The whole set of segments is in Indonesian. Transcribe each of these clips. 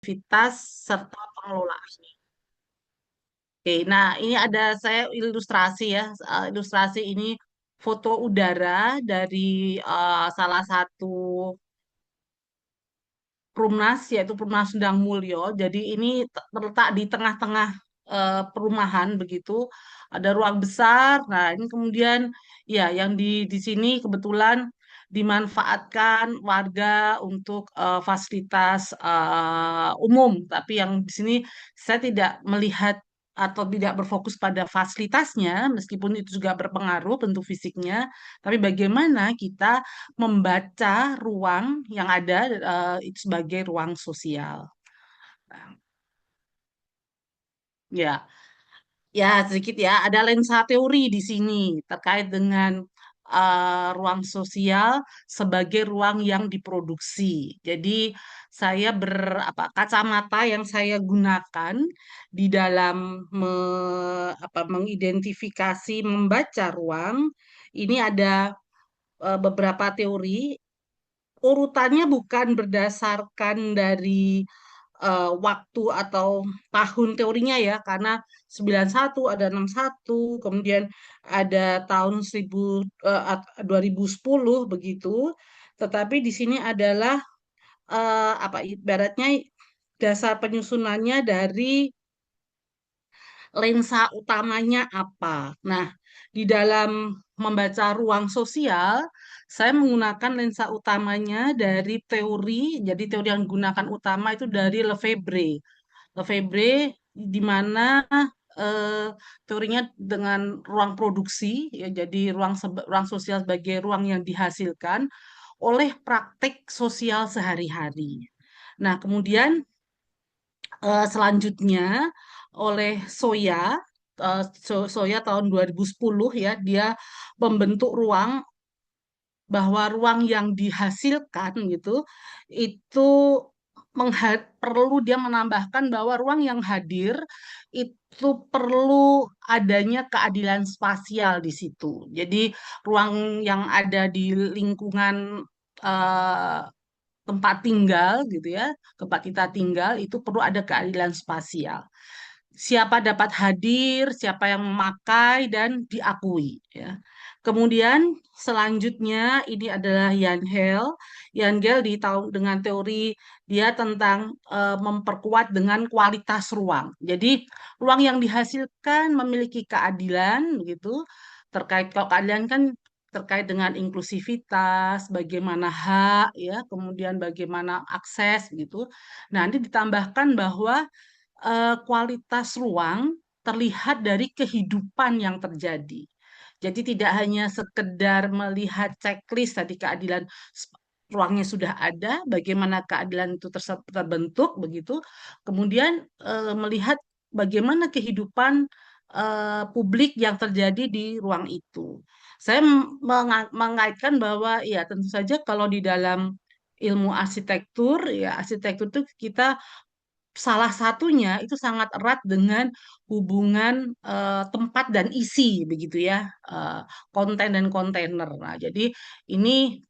aktivitas serta pengelolaan. Oke, nah ini ada saya ilustrasi ya. Ilustrasi ini foto udara dari salah satu Perumnas, yaitu Perumnas Sendang Mulyo. Jadi ini terletak di tengah-tengah perumahan begitu. Ada ruang besar. Nah, ini kemudian ya yang di sini kebetulan dimanfaatkan warga untuk fasilitas umum. Tapi yang di sini saya tidak melihat atau tidak berfokus pada fasilitasnya, meskipun itu juga berpengaruh bentuk fisiknya, tapi bagaimana kita membaca ruang yang ada itu sebagai ruang sosial. Nah, ya, ya sedikit ya. Ada lensa teori di sini terkait dengan ruang sosial sebagai ruang yang diproduksi. Jadi saya kacamata yang saya gunakan di dalam mengidentifikasi membaca ruang ini ada beberapa teori. Urutannya bukan berdasarkan dari waktu atau tahun teorinya ya, karena 91 ada 61, kemudian ada tahun 2010 begitu. Tetapi di sini adalah ibaratnya dasar penyusunannya dari lensa utamanya apa. Nah, di dalam membaca ruang sosial, saya menggunakan lensa utamanya dari teori, jadi teori yang digunakan utama itu dari Lefebvre. Lefebvre di mana eh, teorinya dengan ruang produksi, ya, jadi ruang sosial sebagai ruang yang dihasilkan oleh praktek sosial sehari-hari. Nah, kemudian selanjutnya oleh Soya tahun 2010 ya, dia membentuk ruang bahwa ruang yang dihasilkan gitu itu perlu dia menambahkan bahwa ruang yang hadir itu perlu adanya keadilan spasial di situ. Jadi ruang yang ada di lingkungan eh, tempat tinggal gitu ya, tempat kita tinggal itu perlu ada keadilan spasial. Siapa dapat hadir, siapa yang memakai dan diakui ya. Kemudian selanjutnya ini adalah Jan Hel. Jan Hel dengan teori dia tentang memperkuat dengan kualitas ruang. Jadi ruang yang dihasilkan memiliki keadilan begitu. Kalau keadilan kan terkait dengan inklusivitas, bagaimana hak ya, kemudian bagaimana akses gitu. Nah, nanti ditambahkan bahwa kualitas ruang terlihat dari kehidupan yang terjadi. Jadi tidak hanya sekedar melihat checklist tadi keadilan ruangnya sudah ada, bagaimana keadilan itu terbentuk begitu, kemudian melihat bagaimana kehidupan publik yang terjadi di ruang itu. Saya mengaitkan bahwa ya tentu saja kalau di dalam ilmu arsitektur ya arsitektur itu kita salah satunya itu sangat erat dengan hubungan tempat dan isi begitu ya, konten dan kontainer. Nah, jadi ini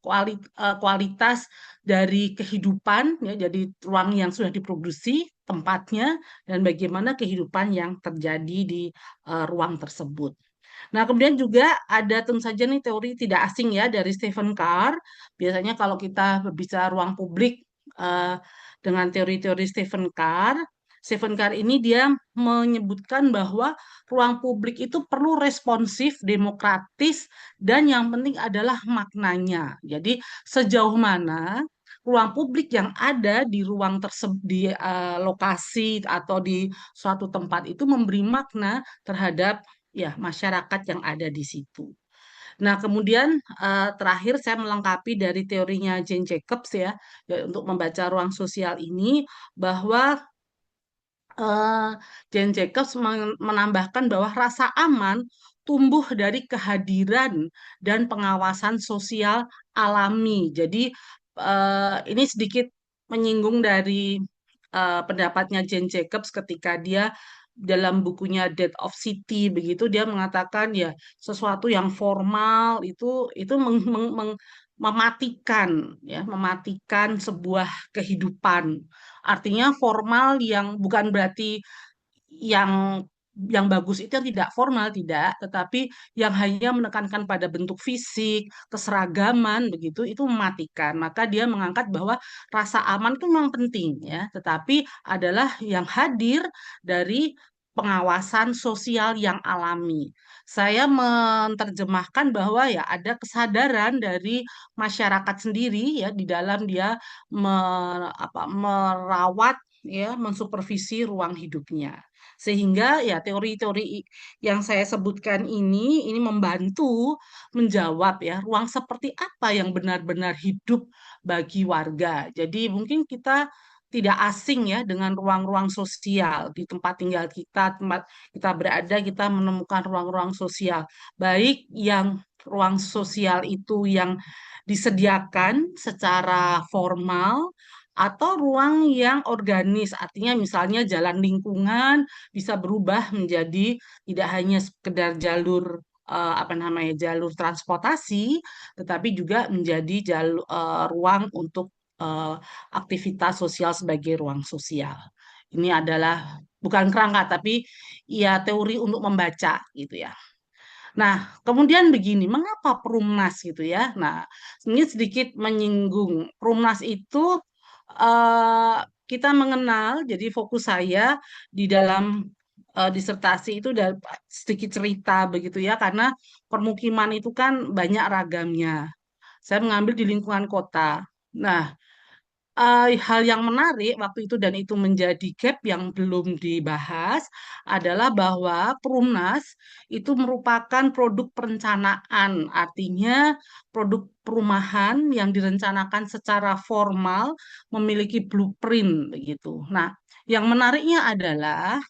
kualitas dari kehidupan ya, jadi ruang yang sudah diproduksi tempatnya dan bagaimana kehidupan yang terjadi di ruang tersebut. Nah, kemudian juga ada tentu saja nih teori tidak asing ya dari Stephen Carr. Biasanya kalau kita berbicara ruang publik eh, dengan teori-teori Stephen Carr ini dia menyebutkan bahwa ruang publik itu perlu responsif, demokratis, dan yang penting adalah maknanya. Jadi sejauh mana ruang publik yang ada di ruang tersebut di lokasi atau di suatu tempat itu memberi makna terhadap ya masyarakat yang ada di situ. Nah, kemudian terakhir saya melengkapi dari teorinya Jane Jacobs ya, untuk membaca ruang sosial ini bahwa eh, Jane Jacobs menambahkan bahwa rasa aman tumbuh dari kehadiran dan pengawasan sosial alami. Jadi ini sedikit menyinggung dari pendapatnya Jane Jacobs ketika dia dalam bukunya Death of City begitu dia mengatakan ya sesuatu yang formal itu mematikan mematikan sebuah kehidupan. Artinya formal yang bukan berarti yang bagus itu yang tidak formal tidak, tetapi yang hanya menekankan pada bentuk fisik, keseragaman begitu itu mematikan. Maka dia mengangkat bahwa rasa aman itu memang penting ya, tetapi adalah yang hadir dari pengawasan sosial yang alami. Saya menerjemahkan bahwa ya ada kesadaran dari masyarakat sendiri ya di dalam dia merawat ya mensupervisi ruang hidupnya. Sehingga ya teori-teori yang saya sebutkan ini membantu menjawab ya ruang seperti apa yang benar-benar hidup bagi warga. Jadi mungkin kita tidak asing ya dengan ruang-ruang sosial di tempat tinggal kita, tempat kita berada, kita menemukan ruang-ruang sosial. Baik yang ruang sosial itu yang disediakan secara formal atau ruang yang organis, artinya misalnya jalan lingkungan bisa berubah menjadi tidak hanya sekedar jalur apa namanya jalur transportasi, tetapi juga menjadi jalur ruang untuk eh, aktivitas sosial sebagai ruang sosial. Ini adalah bukan kerangka, tapi ya teori untuk membaca gitu ya. Nah, kemudian begini, mengapa Perumnas gitu ya? Nah, ini sedikit menyinggung. Perumnas itu eh, kita mengenal, jadi fokus saya di dalam disertasi itu udah sedikit cerita begitu ya, karena permukiman itu kan banyak ragamnya. Saya mengambil di lingkungan kota. Nah, hal yang menarik waktu itu dan itu menjadi gap yang belum dibahas adalah bahwa Perumnas itu merupakan produk perencanaan, artinya produk perumahan yang direncanakan secara formal memiliki blueprint begitu. Nah, yang menariknya adalah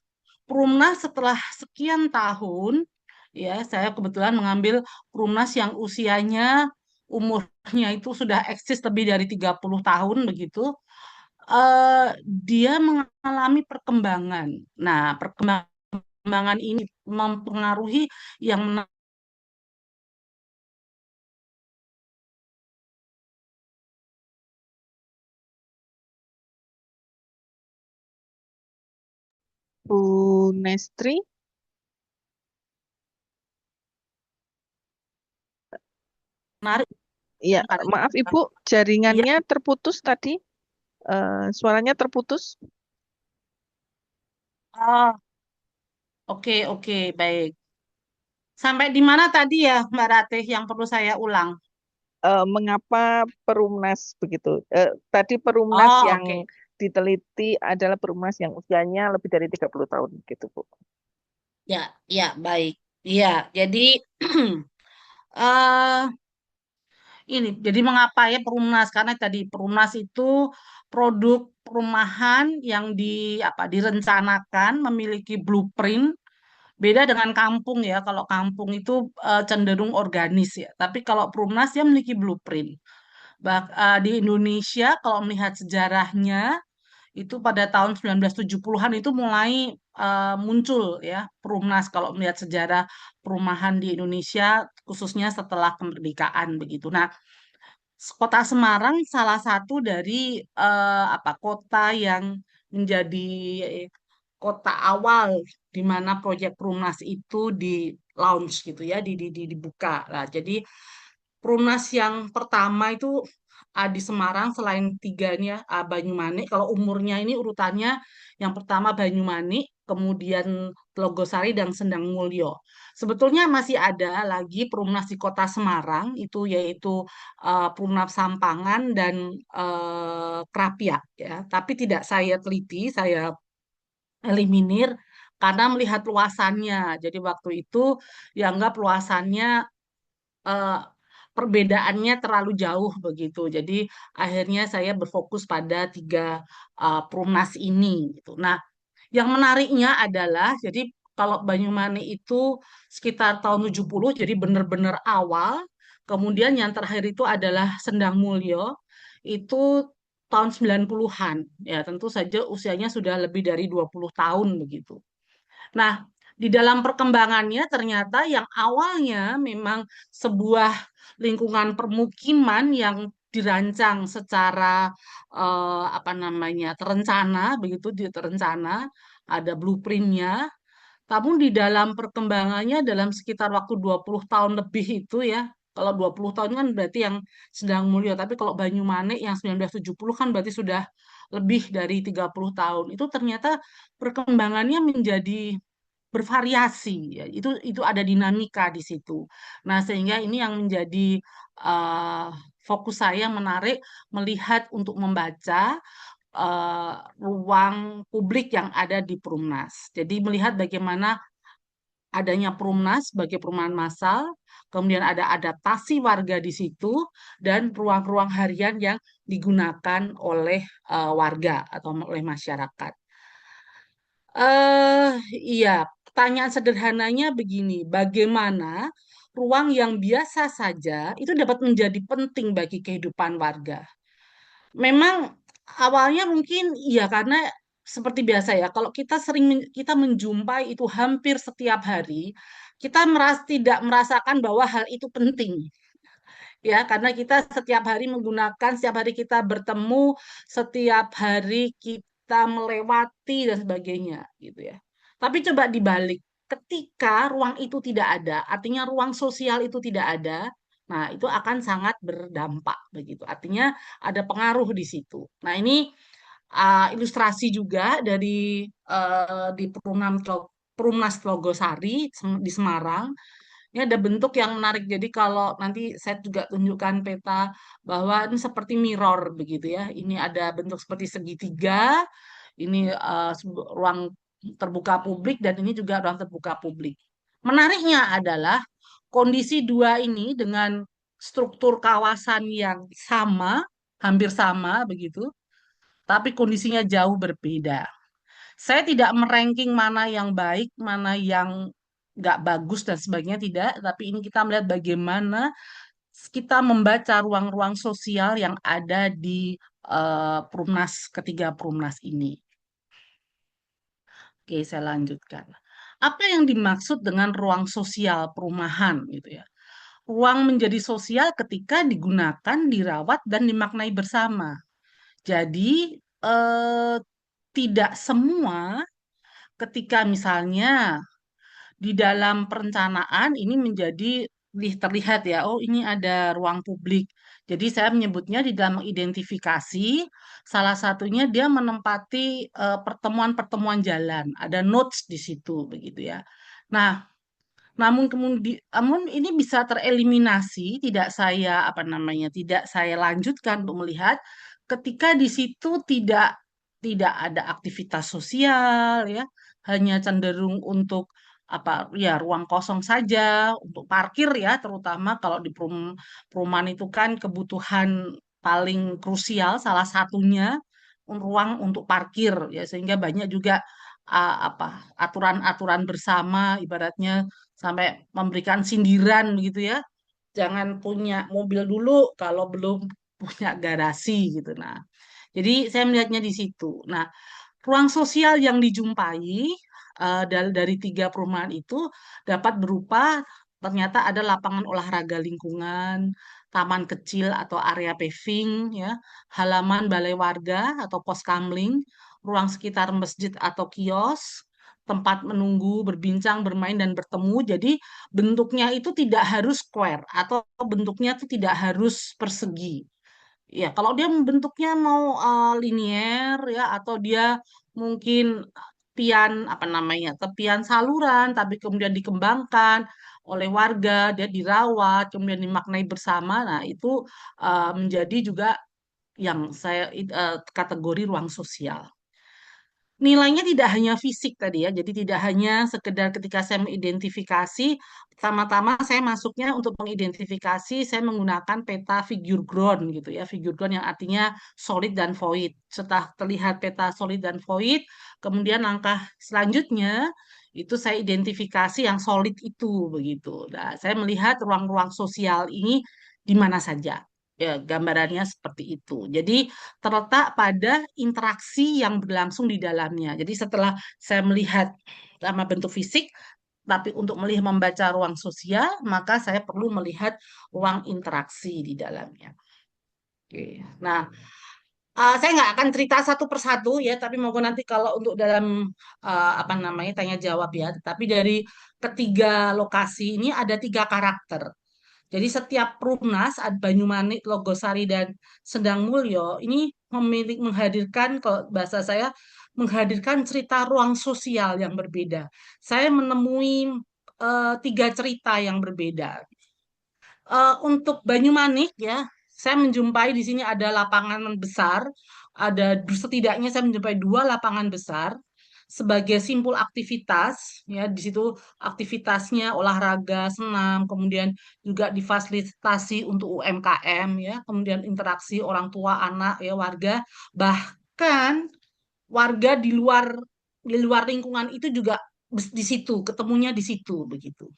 Perumnas setelah sekian tahun, ya saya kebetulan mengambil Perumnas yang usianya umurnya itu sudah eksis lebih dari 30 tahun begitu, eh, dia mengalami perkembangan. Nah, perkembangan ini mempengaruhi yang Bu Nestri, menarik ya karena maaf Ibu, ya, jaringannya terputus tadi, suaranya terputus. oh, oke oke baik. Sampai di mana tadi ya Mbak Ratih yang perlu saya ulang? Mengapa Perumnas begitu? Tadi Perumnas Oh, yang oke. diteliti adalah Perumnas yang usianya lebih dari 30 tahun gitu, Bu. Ya, ya, baik. Iya, jadi eh ini jadi mengapa ya Perumnas? Karena tadi Perumnas itu produk perumahan yang direncanakan memiliki blueprint. Beda dengan kampung ya. Kalau kampung itu cenderung organis ya. Tapi kalau Perumnas dia memiliki blueprint. Di Indonesia kalau melihat sejarahnya itu pada tahun 1970-an itu mulai muncul ya Perumnas kalau melihat sejarah perumahan di Indonesia khususnya setelah kemerdekaan begitu. Nah, Kota Semarang salah satu dari kota yang menjadi kota awal di mana proyek Perumnas itu di launch gitu ya, dibuka. Nah, jadi Perumnas yang pertama itu di Semarang selain tiganya Banyumanik. Kalau umurnya ini urutannya yang pertama Banyumanik, kemudian Telogosari dan Sendang Mulyo. Sebetulnya masih ada lagi Perumnas di Kota Semarang itu yaitu Perumnas Sampangan dan Krapyak ya. Tapi tidak saya teliti, saya eliminir karena melihat luasannya. Jadi waktu itu dianggap luasannya eh, perbedaannya terlalu jauh begitu. Jadi akhirnya saya berfokus pada tiga Perumnas ini gitu. Nah, yang menariknya adalah jadi kalau Banyumanik itu sekitar tahun 70 jadi benar-benar awal. Kemudian yang terakhir itu adalah Sendang Mulyo itu tahun 90-an. Ya, tentu saja usianya sudah lebih dari 20 tahun begitu. Nah, di dalam perkembangannya ternyata yang awalnya memang sebuah lingkungan permukiman yang dirancang secara apa namanya terencana begitu terencana ada blueprintnya. Namun di dalam perkembangannya dalam sekitar waktu 20 tahun lebih itu ya, kalau 20 tahun kan berarti yang sedang mulia, tapi kalau Banyumanik yang 1970 kan berarti sudah lebih dari 30 tahun. Itu ternyata perkembangannya menjadi bervariasi ya. Itu ada dinamika di situ. Nah, sehingga ini yang menjadi eh, fokus saya menarik melihat untuk membaca eh, ruang publik yang ada di Perumnas. Jadi melihat bagaimana adanya Perumnas sebagai perumahan massal, kemudian ada adaptasi warga di situ, dan ruang-ruang harian yang digunakan oleh warga atau oleh masyarakat. Eh, iya, pertanyaan sederhananya begini, bagaimana ruang yang biasa saja itu dapat menjadi penting bagi kehidupan warga? Memang awalnya mungkin iya karena seperti biasa ya, kalau kita kita menjumpai itu hampir setiap hari, kita tidak merasakan bahwa hal itu penting ya karena kita setiap hari menggunakan, setiap hari kita bertemu, setiap hari kita melewati dan sebagainya gitu ya. Tapi coba dibalik, ketika ruang itu tidak ada, artinya ruang sosial itu tidak ada, nah itu akan sangat berdampak begitu. Artinya ada pengaruh di situ. Nah, ini ilustrasi juga dari di Perumnas Tlogosari di Semarang. Ini ada bentuk yang menarik. Jadi kalau nanti saya juga tunjukkan peta bahwa ini seperti mirror begitu ya. Ini ada bentuk seperti segitiga. Ini ruang terbuka publik dan ini juga ruang terbuka publik. Menariknya adalah kondisi dua ini dengan struktur kawasan yang sama, hampir sama begitu, tapi kondisinya jauh berbeda. Saya tidak meranking mana yang baik, mana yang nggak bagus dan sebagainya tidak, tapi ini kita melihat bagaimana kita membaca ruang-ruang sosial yang ada di Perumnas ketiga Perumnas ini. Oke, saya lanjutkan. Apa yang dimaksud dengan ruang sosial perumahan gitu ya? Ruang menjadi sosial ketika digunakan, dirawat, dan dimaknai bersama. Jadi tidak semua ketika misalnya di dalam perencanaan ini menjadi terlihat ya, oh ini ada ruang publik. Jadi saya menyebutnya di dalam mengidentifikasi, salah satunya dia menempati pertemuan-pertemuan jalan, ada notes di situ begitu ya. Nah, namun ini bisa tereliminasi, tidak saya apa namanya, tidak saya lanjutkan untuk melihat ketika di situ tidak ada aktivitas sosial ya, hanya cenderung untuk apa ya ruang kosong saja untuk parkir ya, terutama kalau di perumahan itu kan kebutuhan paling krusial salah satunya ruang untuk parkir ya, sehingga banyak juga apa aturan-aturan bersama ibaratnya sampai memberikan sindiran begitu ya. Jangan punya mobil dulu kalau belum punya garasi gitu. Nah, jadi saya melihatnya di situ. Nah, ruang sosial yang dijumpai dari tiga perumahan itu dapat berupa ternyata ada lapangan olahraga lingkungan, taman kecil atau area paving, ya, halaman balai warga atau pos kamling, ruang sekitar masjid atau kios, tempat menunggu, berbincang, bermain, dan bertemu. Jadi bentuknya itu tidak harus square atau bentuknya itu tidak harus persegi. Ya, kalau dia bentuknya mau linier ya atau dia mungkin tepian apa namanya tepian saluran tapi kemudian dikembangkan oleh warga, dia dirawat, kemudian dimaknai bersama. Nah, itu menjadi juga yang saya kategori ruang sosial. Nilainya tidak hanya fisik tadi ya, jadi tidak hanya sekedar ketika saya mengidentifikasi, pertama-tama saya masuknya untuk mengidentifikasi, saya menggunakan peta figure ground gitu ya, figure ground yang artinya solid dan void. Setelah terlihat peta solid dan void, kemudian langkah selanjutnya itu saya identifikasi yang solid itu begitu. Nah, saya melihat ruang-ruang sosial ini di mana saja. Ya, gambarannya seperti itu. Jadi terletak pada interaksi yang berlangsung di dalamnya. Jadi setelah saya melihat sama bentuk fisik, tapi untuk melihat membaca ruang sosial, maka saya perlu melihat ruang interaksi di dalamnya. Oke. Nah, saya nggak akan cerita satu persatu ya, tapi mungkin nanti kalau untuk dalam apa namanya tanya jawab ya. Tapi dari ketiga lokasi ini ada tiga karakter. Jadi setiap Perumnas, Banyumanik, Logosari, dan Sendang Mulyo ini menghadirkan, kalau bahasa saya, menghadirkan cerita ruang sosial yang berbeda. Saya menemui tiga cerita yang berbeda. Untuk Banyumanik ya, saya menjumpai di sini ada lapangan besar, ada setidaknya saya menjumpai dua lapangan besar sebagai simpul aktivitas ya di situ aktivitasnya olahraga, senam, kemudian juga difasilitasi untuk UMKM ya, kemudian interaksi orang tua, anak ya warga, bahkan warga di luar lingkungan itu juga di situ ketemunya di situ begitu.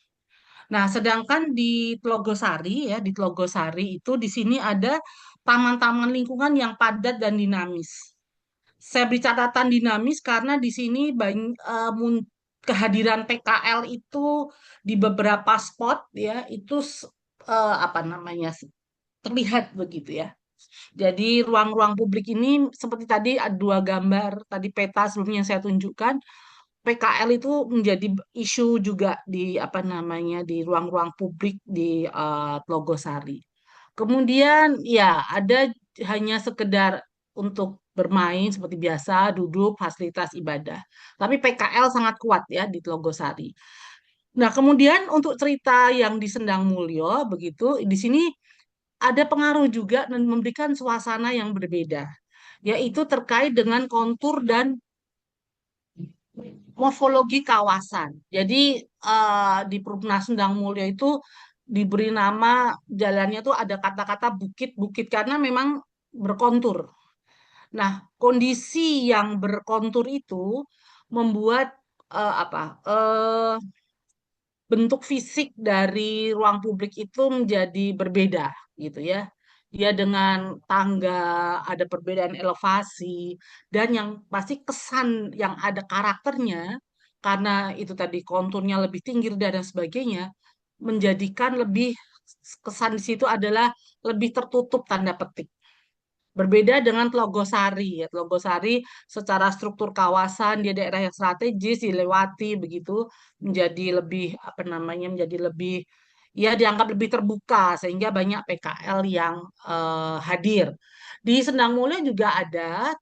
Nah, sedangkan di Tlogosari ya, di Tlogosari itu di sini ada taman-taman lingkungan yang padat dan dinamis. Saya beri catatan dinamis karena di sini banyak kehadiran PKL itu di beberapa spot ya, itu apa namanya terlihat begitu ya. Jadi ruang-ruang publik ini seperti tadi ada dua gambar tadi peta sebelumnya yang saya tunjukkan. PKL itu menjadi isu juga di apa namanya di ruang-ruang publik di Tlogosari. Kemudian ya ada hanya sekedar untuk bermain seperti biasa, duduk, fasilitas ibadah. Tapi PKL sangat kuat ya di Tlogosari. Nah, kemudian untuk cerita yang di Sendang Mulyo begitu, di sini ada pengaruh juga dan memberikan suasana yang berbeda, yaitu terkait dengan kontur dan morfologi kawasan. Jadi di Perumnas Sendang Mulia itu diberi nama jalannya tuh ada kata-kata bukit-bukit karena memang berkontur. Nah, kondisi yang berkontur itu membuat apa? Bentuk fisik dari ruang publik itu menjadi berbeda gitu ya. Dia dengan tangga, ada perbedaan elevasi, dan yang pasti kesan yang ada karakternya, karena itu tadi konturnya lebih tinggi dan sebagainya, menjadikan lebih kesan di situ adalah lebih tertutup tanda petik. Berbeda dengan Tlogosari ya. Tlogosari secara struktur kawasan dia daerah yang strategis dilewati begitu menjadi lebih apa namanya menjadi lebih ya dianggap lebih terbuka sehingga banyak PKL yang hadir. Di Sendang Mulia juga ada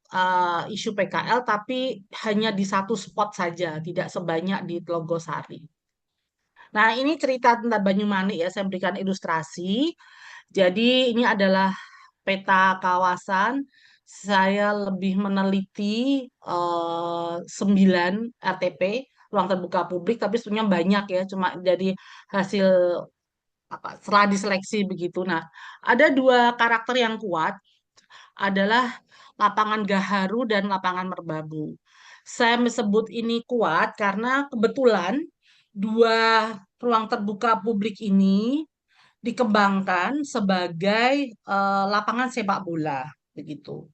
isu PKL tapi hanya di satu spot saja, tidak sebanyak di Tlogosari. Nah, ini cerita tentang Banyumanik ya, saya berikan ilustrasi. Jadi ini adalah peta kawasan. Saya lebih meneliti 9 RTP, ruang terbuka publik, tapi sebenarnya banyak ya, cuma jadi hasil apa, setelah diseleksi begitu. Nah, ada dua karakter yang kuat, adalah lapangan Gaharu dan lapangan Merbabu. Saya sebut ini kuat karena kebetulan dua ruang terbuka publik ini dikembangkan sebagai lapangan sepak bola begitu.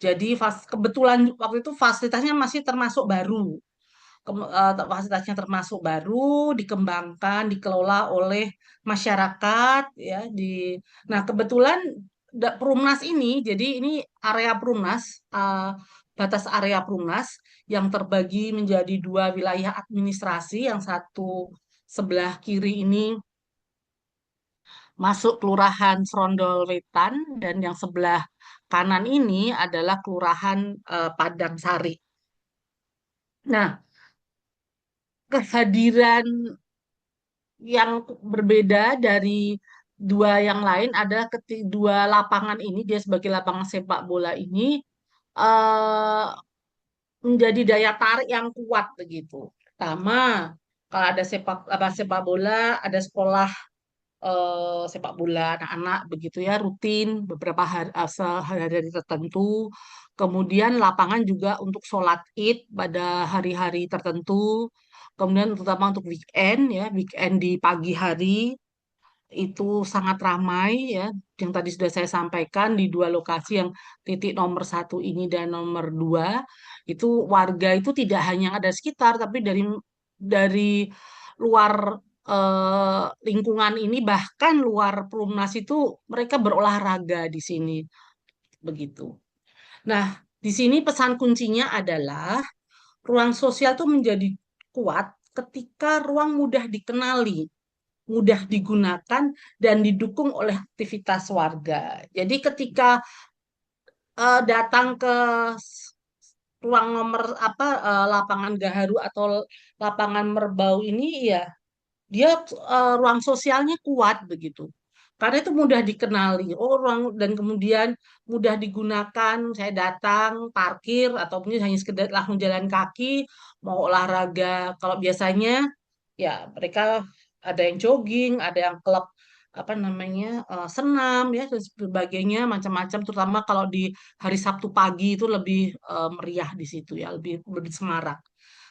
Jadi kebetulan waktu itu fasilitasnya masih termasuk baru. Fasilitasnya termasuk baru, dikembangkan, dikelola oleh masyarakat ya Nah, kebetulan Perumnas ini jadi ini area Perumnas batas area Perumnas yang terbagi menjadi dua wilayah administrasi, yang satu sebelah kiri ini masuk Kelurahan Srondol Wetan dan yang sebelah kanan ini adalah Kelurahan Padang Sari. Nah, kehadiran yang berbeda dari dua yang lain adalah dua lapangan ini dia sebagai lapangan sepak bola ini eh, menjadi daya tarik yang kuat begitu. Pertama, kalau ada sepak bola, ada sekolah sepak bola anak-anak begitu ya rutin beberapa hari, hari tertentu. Kemudian lapangan juga untuk sholat Id pada hari-hari tertentu. Kemudian terutama untuk weekend ya, weekend di pagi hari itu sangat ramai ya, yang tadi sudah saya sampaikan di dua lokasi yang titik nomor satu ini dan nomor dua, itu warga itu tidak hanya ada sekitar, tapi dari luar lingkungan ini, bahkan luar Perumnas itu mereka berolahraga di sini begitu. Nah, di sini pesan kuncinya adalah ruang sosial itu menjadi kuat ketika ruang mudah dikenali, mudah digunakan dan didukung oleh aktivitas warga. Jadi ketika datang ke ruang nomor apa lapangan Gaharu atau lapangan Merbau ini ya dia ruang sosialnya kuat begitu. Karena itu mudah dikenali. Oh, ruang dan kemudian mudah digunakan. Saya datang, parkir atau mungkin hanya sekedar langsung jalan kaki, mau olahraga. Kalau biasanya ya mereka ada yang jogging, ada yang klub apa namanya senam ya dan sebagainya macam-macam. Terutama kalau di hari Sabtu pagi itu lebih meriah di situ ya, lebih lebih semarak.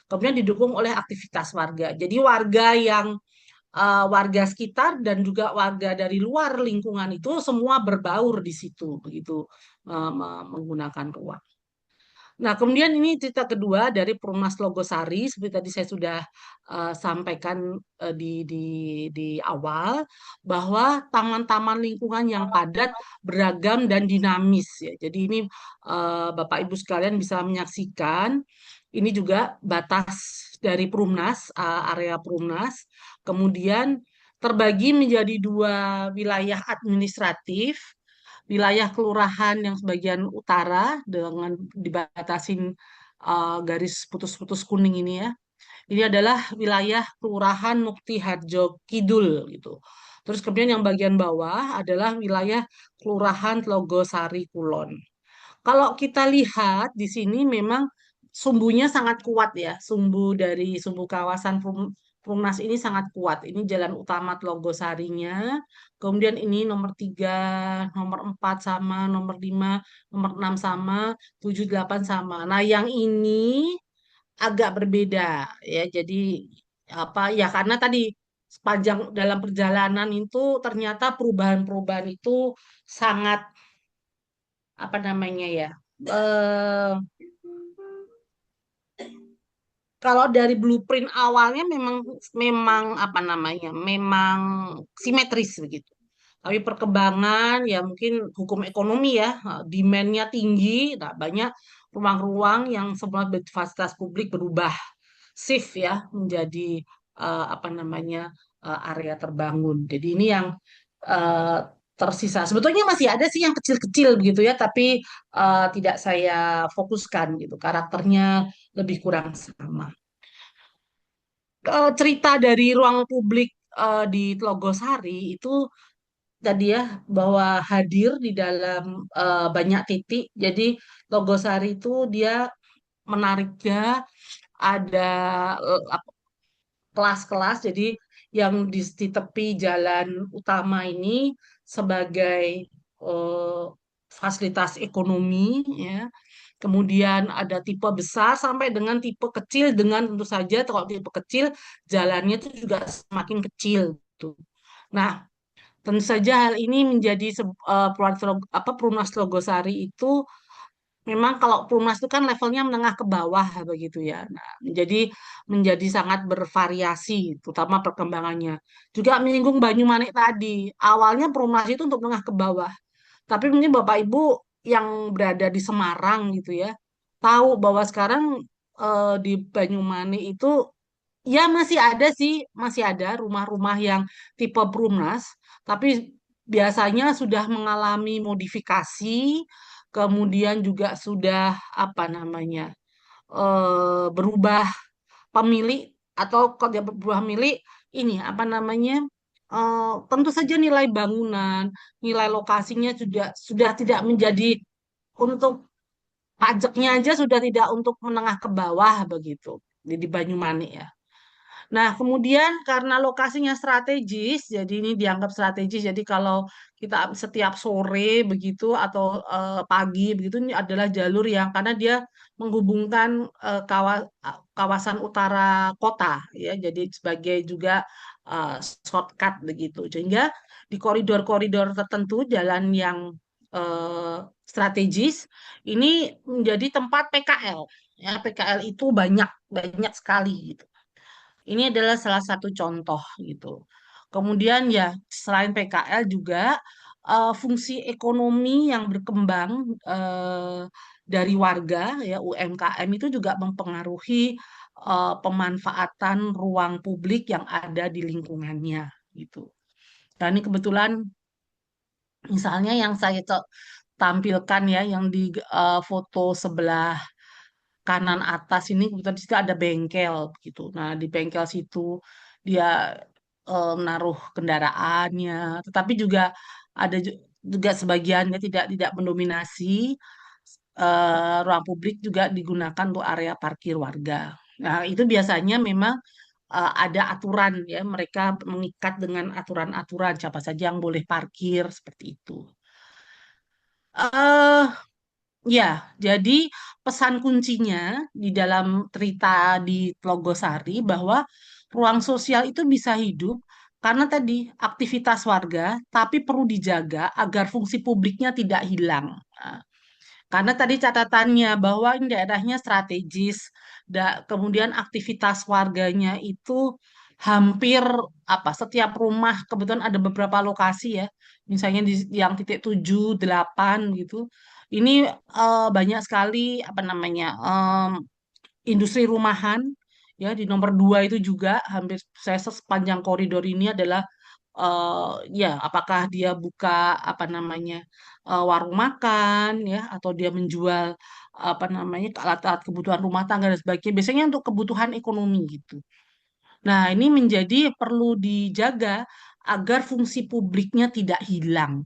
Kemudian didukung oleh aktivitas warga. Jadi warga yang warga sekitar dan juga warga dari luar lingkungan itu semua berbaur di situ begitu menggunakan ruang. Nah, kemudian ini cerita kedua dari Perumnas Logosari, seperti tadi saya sudah sampaikan di awal, bahwa taman-taman lingkungan yang padat, beragam, dan dinamis. Ya. Jadi ini Bapak Ibu sekalian bisa menyaksikan, ini juga batas dari Perumnas, area Perumnas, kemudian terbagi menjadi dua wilayah administratif, wilayah kelurahan yang sebagian utara dengan dibatasin garis putus-putus kuning ini ya. Ini adalah wilayah Kelurahan Mukti Harjo Kidul gitu. Terus kemudian yang bagian bawah adalah wilayah Kelurahan Tlogosari Kulon. Kalau kita lihat di sini memang sumbunya sangat kuat ya. Sumbu kawasan Perumnas ini sangat kuat. Ini jalan utama Tlogosarinya. Kemudian ini nomor 3, nomor 4 sama, nomor 5, nomor 6 sama, 7, 8 sama. Nah, yang ini agak berbeda ya. Jadi apa ya karena tadi sepanjang dalam perjalanan itu ternyata perubahan-perubahan itu sangat apa namanya ya eh kalau dari blueprint awalnya memang memang apa namanya memang simetris begitu tapi perkembangan ya mungkin hukum ekonomi ya demand-nya tinggi nah, banyak ruang-ruang yang semula fasilitas publik berubah shift ya menjadi apa namanya area terbangun jadi ini yang eh, tersisa. Sebetulnya masih ada sih yang kecil-kecil begitu ya, tapi tidak saya fokuskan gitu. Karakternya lebih kurang sama. Cerita dari ruang publik di Tlogosari itu tadi ya bahwa hadir di dalam banyak titik. Jadi Tlogosari itu dia menariknya ada kelas-kelas. Jadi yang di tepi jalan utama ini sebagai eh, fasilitas ekonomi, ya. Kemudian ada tipe besar sampai dengan tipe kecil dengan tentu saja kalau tipe kecil jalannya itu juga semakin kecil. Tuh. Nah, tentu saja hal ini menjadi Perumnas Logosari itu memang kalau Perumnas itu kan levelnya menengah ke bawah begitu ya. Nah, menjadi sangat bervariasi, terutama perkembangannya. Juga menyinggung Banyumanik tadi. Awalnya Perumnas itu untuk menengah ke bawah. Tapi mungkin Bapak Ibu yang berada di Semarang gitu ya, tahu bahwa sekarang di Banyumanik itu ya masih ada sih, masih ada rumah-rumah yang tipe Perumnas, tapi biasanya sudah mengalami modifikasi, kemudian juga sudah apa namanya berubah pemilik atau kalau dia berubah milik ini apa namanya tentu saja nilai bangunan, nilai lokasinya sudah tidak menjadi untuk pajaknya aja sudah tidak untuk menengah ke bawah begitu di Banyumanik ya. Nah, kemudian karena lokasinya strategis, jadi ini dianggap strategis. Jadi kalau kita setiap sore begitu atau pagi begitu ini adalah jalur yang karena dia menghubungkan kawasan utara kota ya. Jadi sebagai juga shortcut begitu. Sehingga di koridor-koridor tertentu jalan yang strategis ini menjadi tempat PKL. Ya, PKL itu banyak banyak sekali gitu. Ini adalah salah satu contoh gitu. Kemudian ya selain PKL juga fungsi ekonomi yang berkembang dari warga ya UMKM itu juga mempengaruhi pemanfaatan ruang publik yang ada di lingkungannya gitu. Dan ini kebetulan misalnya yang saya tampilkan ya yang di foto sebelah kanan atas ini kebetulan di situ ada bengkel gitu. Nah, di bengkel situ dia menaruh kendaraannya, tetapi juga ada juga sebagiannya tidak mendominasi ruang publik juga digunakan untuk area parkir warga. Nah, itu biasanya memang ada aturan ya, mereka mengikat dengan aturan-aturan siapa saja yang boleh parkir seperti itu. eh Ya, jadi pesan kuncinya di dalam cerita di Tlogosari bahwa ruang sosial itu bisa hidup karena tadi aktivitas warga, tapi perlu dijaga agar fungsi publiknya tidak hilang. Nah, karena tadi catatannya bahwa ini daerahnya strategis, kemudian aktivitas warganya itu hampir setiap rumah kebetulan ada beberapa lokasi ya, misalnya di yang titik 7, 8 gitu. Ini banyak sekali apa namanya industri rumahan ya di nomor 2 itu juga hampir saya sepanjang koridor ini adalah ya apakah dia buka apa namanya warung makan ya atau dia menjual apa namanya alat-alat kebutuhan rumah tangga dan sebagainya biasanya untuk kebutuhan ekonomi gitu. Nah, ini menjadi perlu dijaga agar fungsi publiknya tidak hilang.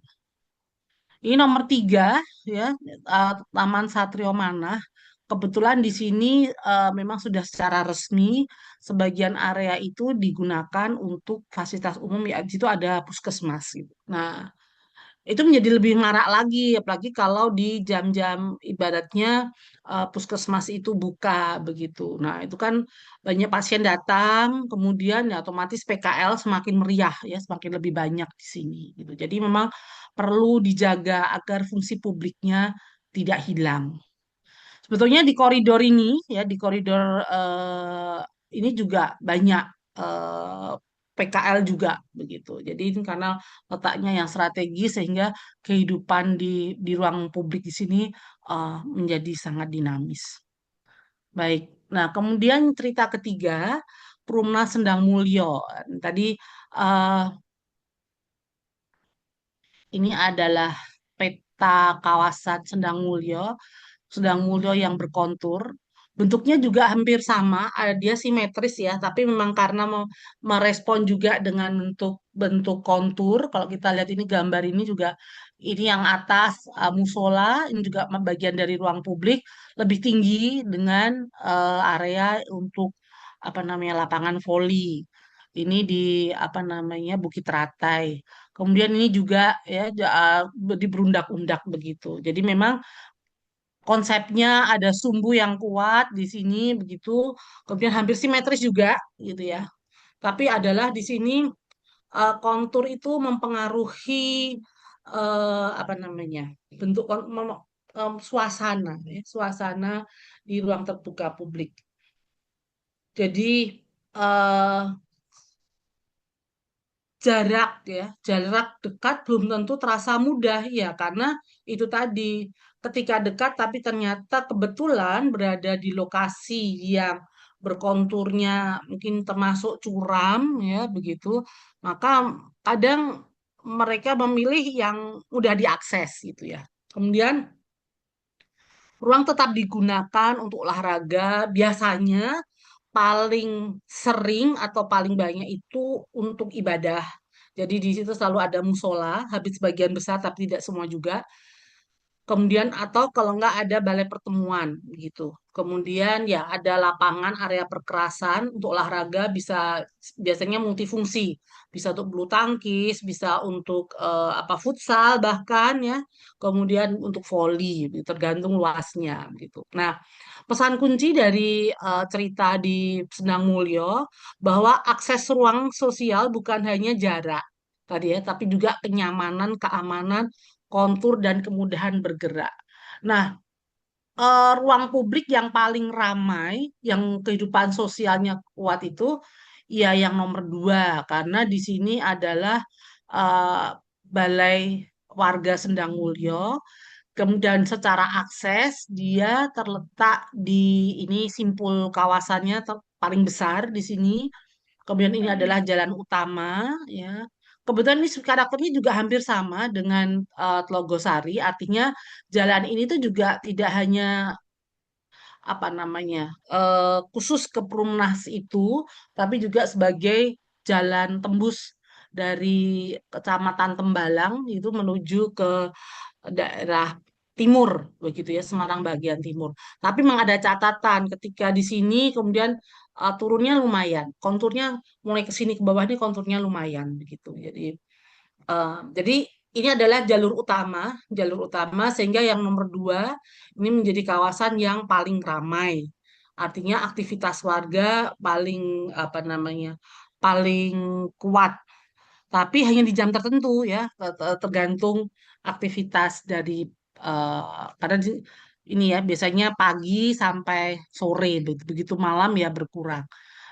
Ini nomor 3 ya Taman Satrio Manah. Kebetulan di sini memang sudah secara resmi sebagian area itu digunakan untuk fasilitas umum ya di situ ada puskesmas gitu. Nah, itu menjadi lebih marak lagi, apalagi kalau di jam-jam ibaratnya puskesmas itu buka begitu. Nah, itu kan banyak pasien datang, kemudian ya otomatis PKL semakin meriah ya, semakin lebih banyak di sini gitu. Jadi memang perlu dijaga agar fungsi publiknya tidak hilang. Sebetulnya di koridor ini ya di koridor ini juga banyak eh, PKL juga begitu. Jadi ini karena letaknya yang strategis sehingga kehidupan di ruang publik di sini menjadi sangat dinamis. Baik. Nah, kemudian cerita ketiga, Perumna Sendang Mulyo. Tadi eh, ini adalah peta kawasan Sendang Mulyo. Sedang Mulyo yang berkontur. Bentuknya juga hampir sama, dia simetris ya, tapi memang karena merespon juga dengan bentuk bentuk kontur. Kalau kita lihat ini gambar ini juga ini yang atas musola, ini juga bagian dari ruang publik lebih tinggi dengan area untuk apa namanya lapangan voli. Ini di apa namanya Bukit Ratai. Kemudian ini juga ya di berundak-undak begitu. Jadi memang konsepnya ada sumbu yang kuat di sini begitu, kemudian hampir simetris juga gitu ya. Tapi adalah di sini kontur itu mempengaruhi apa namanya bentuk suasana, ya, suasana di ruang terbuka publik. Jadi eh, jarak ya, jarak dekat belum tentu terasa mudah ya karena itu tadi ketika dekat tapi ternyata kebetulan berada di lokasi yang berkonturnya mungkin termasuk curam ya begitu, maka kadang mereka memilih yang mudah diakses gitu ya. Kemudian ruang tetap digunakan untuk olahraga biasanya paling sering atau paling banyak itu untuk ibadah. Jadi di situ selalu ada musola, habis sebagian besar tapi tidak semua juga. Kemudian atau kalau nggak ada balai pertemuan gitu. Kemudian ya ada lapangan area perkerasan untuk olahraga bisa biasanya multifungsi, bisa untuk bulu tangkis, bisa untuk apa futsal bahkan ya. Kemudian untuk voli, tergantung luasnya gitu. Nah, pesan kunci dari cerita di Sendang Mulyo bahwa akses ruang sosial bukan hanya jarak tadi ya, tapi juga kenyamanan, keamanan, kontur dan kemudahan bergerak. Nah, ruang publik yang paling ramai, yang kehidupan sosialnya kuat itu, ya yang nomor dua, karena di sini adalah eh, Balai Warga Sendang Mulyo. Kemudian secara akses dia terletak di ini simpul kawasannya paling besar di sini. Kemudian ini adalah jalan utama, ya. Kebetulan ini karakternya juga hampir sama dengan Tlogosari, artinya jalan ini tuh juga tidak hanya apa namanya khusus ke Perumnas itu, tapi juga sebagai jalan tembus dari Kecamatan Tembalang itu menuju ke daerah timur begitu ya, Semarang bagian timur. Tapi memang ada catatan ketika di sini kemudian turunnya lumayan, konturnya mulai ke sini ke bawah ini konturnya lumayan begitu. Jadi ini adalah jalur utama sehingga yang nomor dua ini menjadi kawasan yang paling ramai. Artinya aktivitas warga paling apa namanya paling kuat, tapi hanya di jam tertentu ya, tergantung aktivitas dari karena ini ya biasanya pagi sampai sore, begitu malam ya berkurang.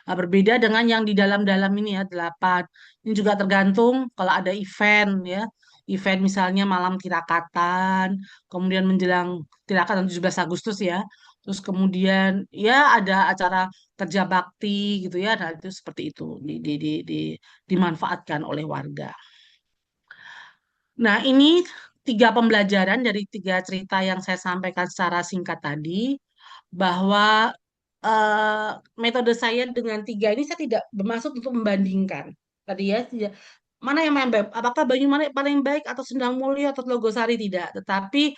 Nah, berbeda dengan yang di dalam-dalam ini ya, delapan. Ini juga tergantung kalau ada event ya. Event misalnya malam tirakatan, kemudian menjelang tirakatan 17 Agustus ya. Terus kemudian ya ada acara kerja bakti gitu ya. Nah, itu seperti itu dimanfaatkan oleh warga. Nah, ini tiga pembelajaran dari tiga cerita yang saya sampaikan secara singkat tadi, bahwa eh, metode saya dengan tiga ini saya tidak bermaksud untuk membandingkan. Tadi ya, mana yang paling baik? Apakah Banyumanik paling baik atau Sendang Mulia atau Logosari tidak? Tetapi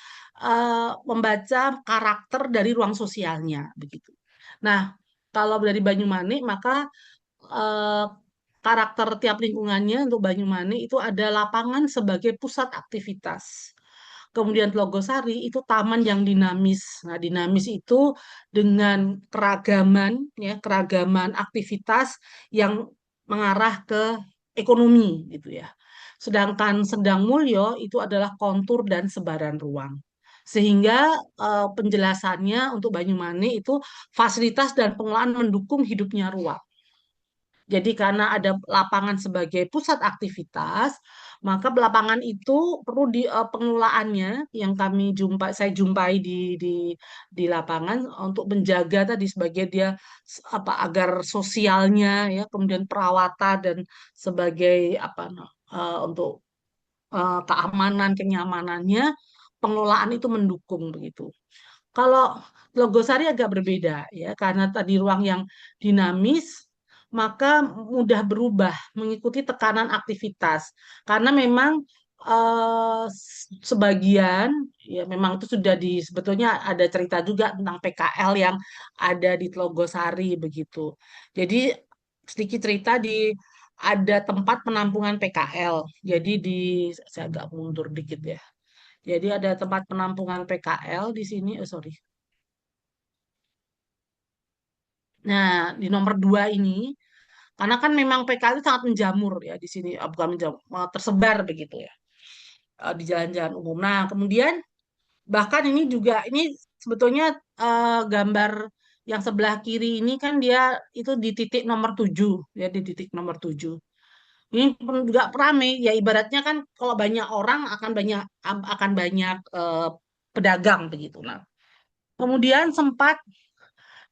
membaca karakter dari ruang sosialnya begitu. Nah, kalau dari Banyumanik maka eh, karakter tiap lingkungannya untuk Banyumanik itu ada lapangan sebagai pusat aktivitas. Kemudian Logosari itu taman yang dinamis. Nah, dinamis itu dengan keragaman aktivitas yang mengarah ke ekonomi gitu ya. Sedangkan Sendang Mulyo itu adalah kontur dan sebaran ruang. Sehingga penjelasannya untuk Banyumanik itu fasilitas dan pengelolaan mendukung hidupnya ruang. Jadi karena ada lapangan sebagai pusat aktivitas, maka lapangan itu perlu pengelolaannya yang saya jumpai di lapangan untuk menjaga tadi sebagai dia apa agar sosialnya ya, kemudian perawatan dan sebagai apa untuk keamanan kenyamanannya pengelolaan itu mendukung begitu. Kalau Logosari agak berbeda ya, karena tadi ruang yang dinamis, maka mudah berubah mengikuti tekanan aktivitas. Karena memang sebagian ya memang itu sudah sebetulnya ada cerita juga tentang PKL yang ada di Tlogosari begitu. Jadi sedikit cerita ada tempat penampungan PKL. Jadi saya agak mundur dikit ya. Jadi ada tempat penampungan PKL di sini. Oh, sorry. Nah, di nomor dua ini, karena kan memang PKL itu sangat menjamur ya di sini, bukan menjamur, tersebar begitu ya di jalan-jalan umum. Nah, kemudian bahkan ini juga ini sebetulnya gambar yang sebelah kiri ini kan dia itu di titik nomor 7 ya di titik nomor 7. Ini pun juga ramai ya ibaratnya kan kalau banyak orang akan banyak pedagang begitu. Nah, kemudian sempat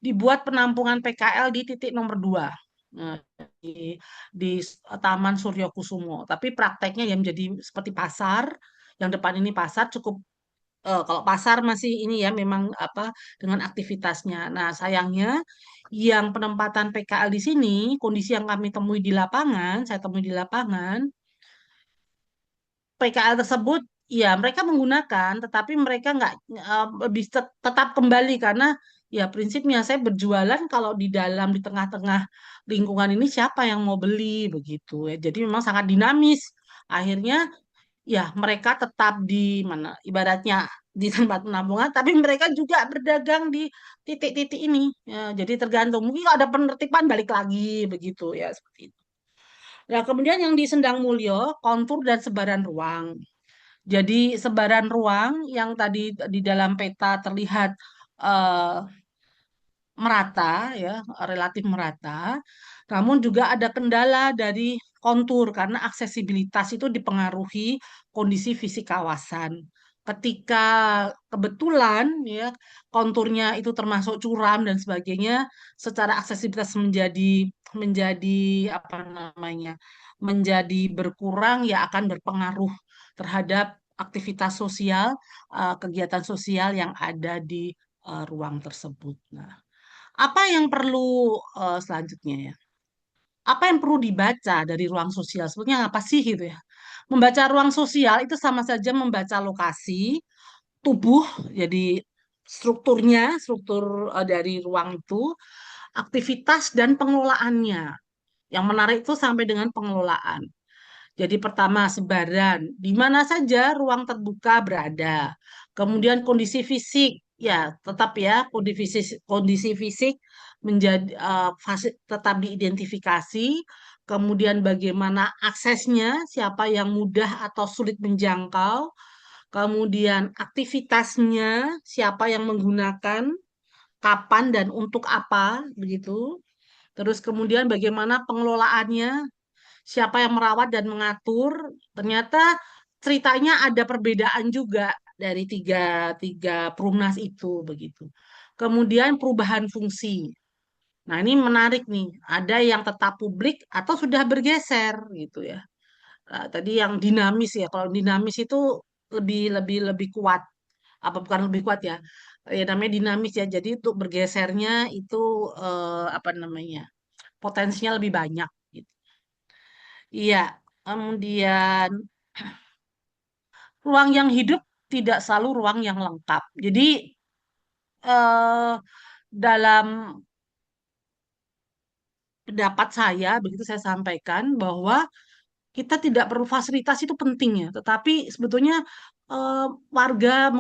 dibuat penampungan PKL di titik nomor 2 nah, di Taman Suryo Kusumo. Tapi prakteknya yang menjadi seperti pasar, yang depan ini pasar cukup kalau pasar masih ini ya memang apa dengan aktivitasnya. Nah, sayangnya yang penempatan PKL di sini, kondisi yang kami temui di lapangan, saya temui di lapangan, PKL tersebut ya mereka menggunakan tetapi mereka nggak lebih tetap kembali karena ya prinsipnya saya berjualan kalau di dalam di tengah-tengah lingkungan ini siapa yang mau beli begitu ya. Jadi memang sangat dinamis. Akhirnya ya mereka tetap di mana ibaratnya di tempat penampungan, tapi mereka juga berdagang di titik-titik ini. Ya, jadi tergantung. Mungkin kalau ada penertiban balik lagi begitu ya seperti itu. Nah, kemudian yang di Sendang Mulyo, kontur dan sebaran ruang. Jadi sebaran ruang yang tadi di dalam peta terlihat eh, merata ya, relatif merata. Namun juga ada kendala dari kontur karena aksesibilitas itu dipengaruhi kondisi fisik kawasan. Ketika kebetulan ya konturnya itu termasuk curam dan sebagainya, secara aksesibilitas menjadi menjadi apa namanya? Menjadi berkurang ya akan berpengaruh terhadap aktivitas sosial, kegiatan sosial yang ada di ruang tersebut. Nah, apa yang perlu selanjutnya ya? Apa yang perlu dibaca dari ruang sosial? Sebetulnya apa sih gitu ya? Membaca ruang sosial itu sama saja membaca lokasi, tubuh, jadi strukturnya, struktur dari ruang itu, aktivitas dan pengelolaannya. Yang menarik itu sampai dengan pengelolaan. Jadi pertama sebaran, di mana saja ruang terbuka berada. Kemudian kondisi fisik, ya tetap ya kondisi fisik menjadi tetap diidentifikasi. Kemudian bagaimana aksesnya, siapa yang mudah atau sulit menjangkau. Kemudian aktivitasnya, siapa yang menggunakan, kapan dan untuk apa, begitu. Terus kemudian bagaimana pengelolaannya, siapa yang merawat dan mengatur. Ternyata ceritanya ada perbedaan juga dari tiga, tiga perumnas itu begitu. Kemudian perubahan fungsi. Nah, ini menarik nih. Ada yang tetap publik atau sudah bergeser gitu ya. Nah, tadi yang dinamis ya. Kalau dinamis itu lebih lebih lebih kuat. Apa bukan lebih kuat ya? Ya namanya dinamis ya. Jadi untuk bergesernya itu apa namanya? Potensinya lebih banyak gitu. Iya, kemudian ruang yang hidup tidak selalu ruang yang lengkap. Jadi eh, dalam pendapat saya, begitu saya sampaikan bahwa kita tidak perlu fasilitas itu penting ya, tetapi sebetulnya eh, warga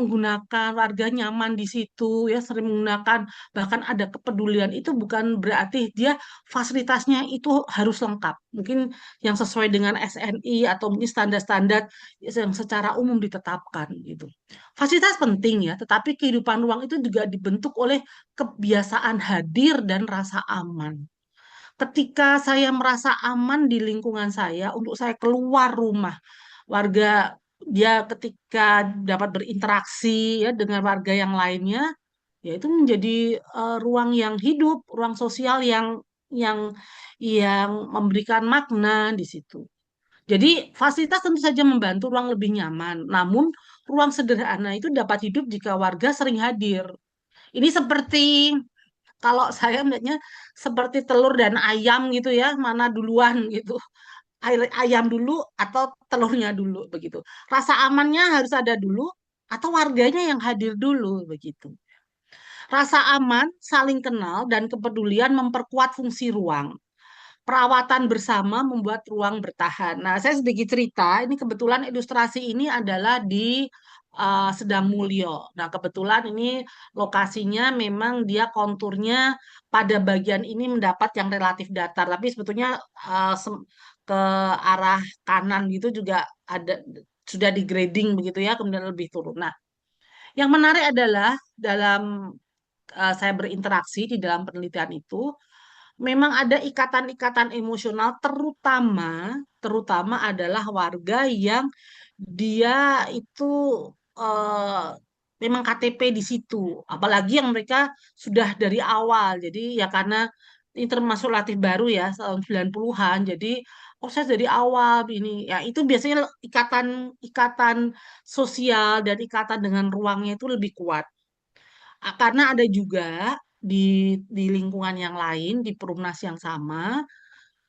nyaman di situ ya, sering menggunakan, bahkan ada kepedulian itu bukan berarti dia fasilitasnya itu harus lengkap. Mungkin yang sesuai dengan SNI atau mungkin standar-standar yang secara umum ditetapkan gitu. Fasilitas penting ya, tetapi kehidupan ruang itu juga dibentuk oleh kebiasaan hadir dan rasa aman. Ketika saya merasa aman di lingkungan saya, untuk saya keluar rumah, warga dia ketika dapat berinteraksi ya dengan warga yang lainnya, ya itu menjadi ruang yang hidup, ruang sosial yang yang memberikan makna di situ. Jadi fasilitas tentu saja membantu ruang lebih nyaman, namun ruang sederhana itu dapat hidup jika warga sering hadir. Ini seperti kalau saya melihatnya seperti telur dan ayam gitu ya, mana duluan gitu. Ayam dulu atau telurnya dulu begitu. Rasa amannya harus ada dulu atau warganya yang hadir dulu begitu. Rasa aman, saling kenal dan kepedulian memperkuat fungsi ruang. Perawatan bersama membuat ruang bertahan. Nah, saya sedikit cerita, ini kebetulan ilustrasi ini adalah di Sedang Mulyo. Nah, kebetulan ini lokasinya memang dia konturnya pada bagian ini mendapat yang relatif datar, tapi sebetulnya ke arah kanan gitu juga ada sudah di grading begitu ya, kemudian lebih turun. Nah, yang menarik adalah dalam saya berinteraksi di dalam penelitian itu memang ada ikatan-ikatan emosional terutama terutama adalah warga yang dia itu eh, memang KTP di situ, apalagi yang mereka sudah dari awal. Jadi ya karena ini termasuk relatif baru ya tahun 90-an. Jadi proses dari awal ini ya itu biasanya ikatan ikatan sosial dan ikatan dengan ruangnya itu lebih kuat. Karena ada juga di lingkungan yang lain, di perumnas yang sama,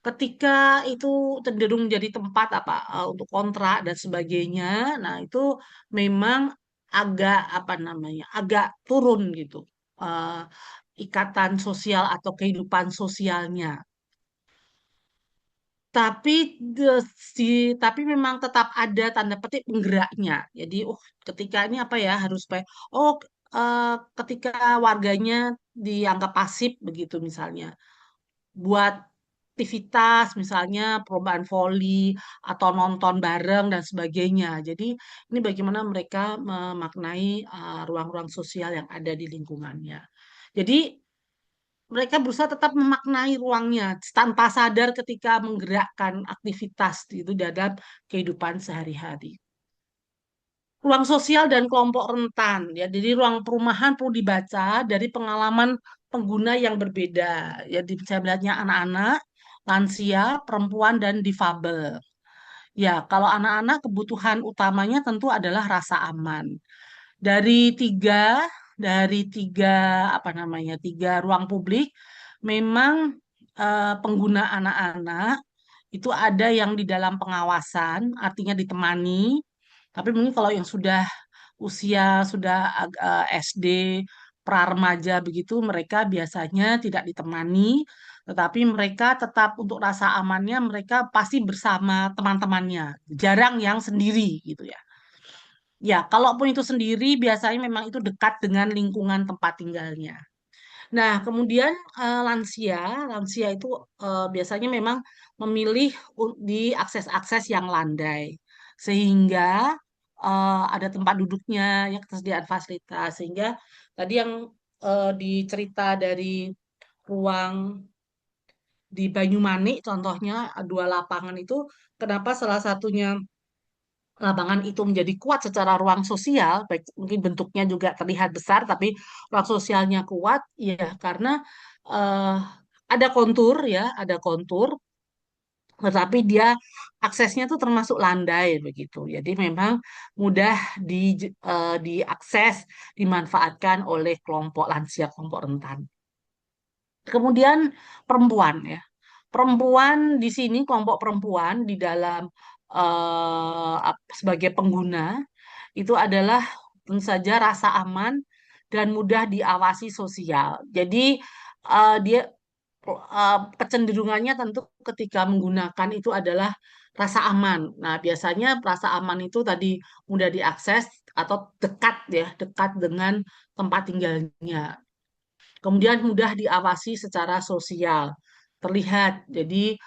ketika itu cenderung menjadi tempat apa untuk kontrak dan sebagainya, nah itu memang agak apa namanya, agak turun gitu. eh, ikatan sosial atau kehidupan sosialnya. Tapi tapi memang tetap ada tanda petik penggeraknya. Jadi, ketika ini apa ya harus supaya oh eh, ketika warganya dianggap pasif begitu misalnya, buat aktivitas misalnya perlombaan voli atau nonton bareng dan sebagainya. Jadi ini bagaimana mereka memaknai ruang-ruang sosial yang ada di lingkungannya. Jadi mereka berusaha tetap memaknai ruangnya tanpa sadar ketika menggerakkan aktivitas itu dalam kehidupan sehari-hari. Ruang sosial dan kelompok rentan, ya. Jadi ruang perumahan perlu dibaca dari pengalaman pengguna yang berbeda. Jadi saya melihatnya anak-anak, lansia, perempuan, dan difabel. Ya, kalau anak-anak kebutuhan utamanya tentu adalah rasa aman. Dari tiga, dari tiga apa namanya, tiga ruang publik, memang pengguna anak-anak itu ada yang di dalam pengawasan, artinya ditemani. Tapi mungkin kalau yang sudah usia sudah SD, pra-remaja begitu, mereka biasanya tidak ditemani, tetapi mereka tetap untuk rasa amannya mereka pasti bersama teman-temannya, jarang yang sendiri gitu ya. Ya, kalaupun itu sendiri, biasanya memang itu dekat dengan lingkungan tempat tinggalnya. Nah, kemudian lansia, lansia itu biasanya memang memilih di akses-akses yang landai, sehingga ada tempat duduknya, ya ketersediaan fasilitas, sehingga tadi yang dicerita dari ruang di Banyumanik, contohnya dua lapangan itu, kenapa salah satunya lapangan itu menjadi kuat secara ruang sosial, baik mungkin bentuknya juga terlihat besar, tapi ruang sosialnya kuat, ya karena eh, ada kontur ya, ada kontur, tetapi dia aksesnya tuh termasuk landai begitu. Jadi memang mudah di, diakses, dimanfaatkan oleh kelompok lansia, kelompok rentan. Kemudian perempuan ya. Perempuan di sini, kelompok perempuan di dalam sebagai pengguna itu adalah tentu saja rasa aman dan mudah diawasi sosial. Jadi dia kecenderungannya tentu ketika menggunakan itu adalah rasa aman. Nah, biasanya rasa aman itu tadi mudah diakses atau dekat ya, dekat dengan tempat tinggalnya. Kemudian mudah diawasi secara sosial, terlihat. Jadi